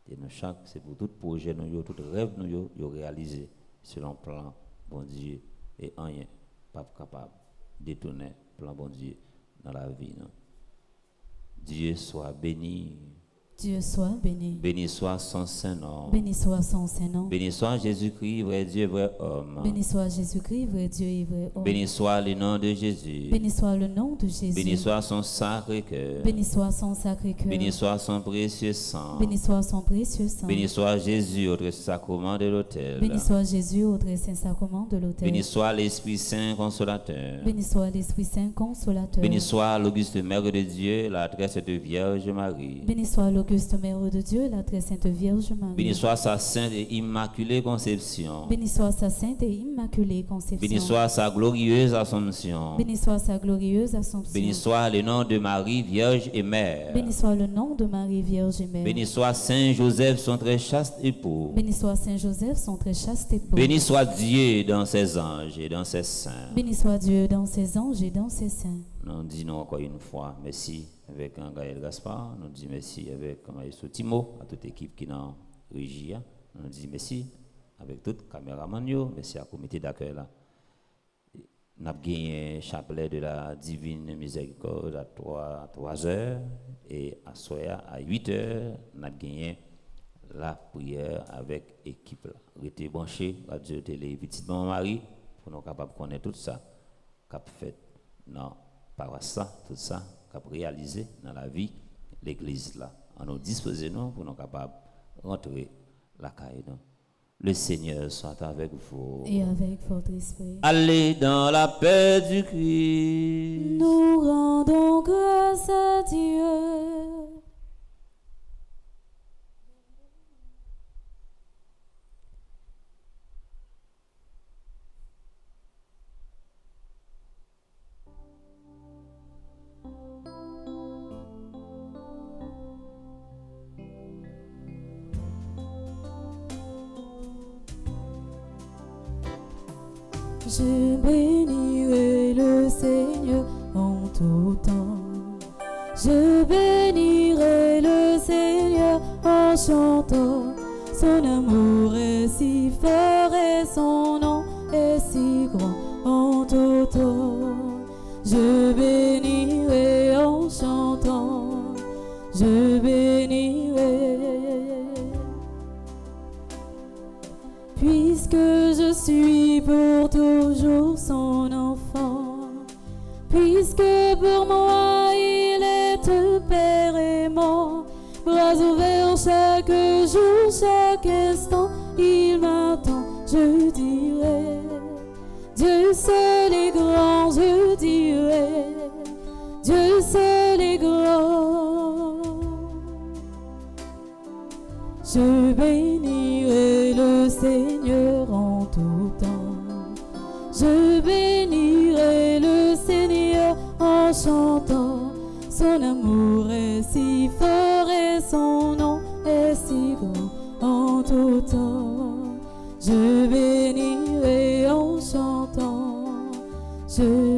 [SPEAKER 2] et nous chaque. C'est pour tout projet nous, tout rêve nous, réaliser selon plan bon Dieu et rien pas capable de détourner plan bon Dieu dans la vie. Non? Dieu soit béni.
[SPEAKER 1] Dieu soit béni.
[SPEAKER 2] Béni soit son Saint-Nom.
[SPEAKER 1] Béni soit son Saint-Nom.
[SPEAKER 2] Béni soit Jésus-Christ, vrai Dieu, vrai homme.
[SPEAKER 1] Béni soit Jésus-Christ, vrai Dieu et vrai homme.
[SPEAKER 2] Béni soit le nom de Jésus.
[SPEAKER 1] Béni soit le nom de Jésus.
[SPEAKER 2] Béni soit son sacré cœur.
[SPEAKER 1] Béni soit son sacré cœur.
[SPEAKER 2] Béni soit son précieux sang.
[SPEAKER 1] Béni soit son précieux sang.
[SPEAKER 2] Béni soit Jésus au très sacrement de l'autel.
[SPEAKER 1] Béni soit Jésus au très saint sacrement de l'autel.
[SPEAKER 2] Béni soit l'Esprit Saint consolateur.
[SPEAKER 1] Béni soit l'Esprit Saint consolateur.
[SPEAKER 2] Béni soit l'auguste Mère de Dieu, la très sainte Vierge Marie.
[SPEAKER 1] Béni soit l'auguste l'Auguste Mère de Dieu, la très sainte Vierge Marie.
[SPEAKER 2] Béni soit sa sainte et immaculée conception.
[SPEAKER 1] Béni soit sa sainte et immaculée conception.
[SPEAKER 2] Béni soit sa glorieuse assomption.
[SPEAKER 1] Béni soit sa glorieuse Assomption.
[SPEAKER 2] Béni soit le nom de Marie, Vierge et Mère.
[SPEAKER 1] Béni soit le nom de Marie, Vierge et Mère.
[SPEAKER 2] Béni soit Saint Joseph, son très chaste époux.
[SPEAKER 1] Béni soit Saint Joseph, son très chaste époux.
[SPEAKER 2] Béni soit Dieu dans ses anges et dans ses saints.
[SPEAKER 1] Béni soit Dieu dans ses anges et dans ses saints.
[SPEAKER 2] Nous disons encore une fois merci avec un Gaël Gaspard. Nous disons merci avec Maïso Timo, à toute l'équipe qui est dans la régie. Nous disons merci avec tout caméraman. Merci à comité d'accueil là. Nous avons gagné un chapelet de la Divine Miséricorde à 3 heures et à soir à 8 heures. Nous avons gagné la prière avec l'équipe. Restez branchés, Radio Télé Petite Maman Marie, pour nous capables de connaître tout ça, qu'a fait dans paroisse, tout ça, qu'a réalisé dans la vie l'église là. On nous dispose nous pour nous capables de rentrer la caille. Le Seigneur soit avec vous.
[SPEAKER 1] Et avec votre esprit.
[SPEAKER 2] Allez dans la paix du Christ.
[SPEAKER 1] Nous rendons grâce à Dieu. Je bénirai le Seigneur en tout temps. Je bénirai le Seigneur en chantant. Son amour est si fort et son nom est si grand en tout temps. Je bénirai en chantant. Je bénirai. Puisque je suis pour toujours son enfant, puisque pour moi il est Père aimant, bras ouverts chaque jour, chaque instant, il m'attend, je dirai, Dieu seul est grand, je dirai, Dieu seul est grand. Je bénirai le Seigneur en tout temps. Je bénirai le Seigneur en chantant. Son amour est si fort et son nom est si grand en tout temps. Je bénirai en chantant. Je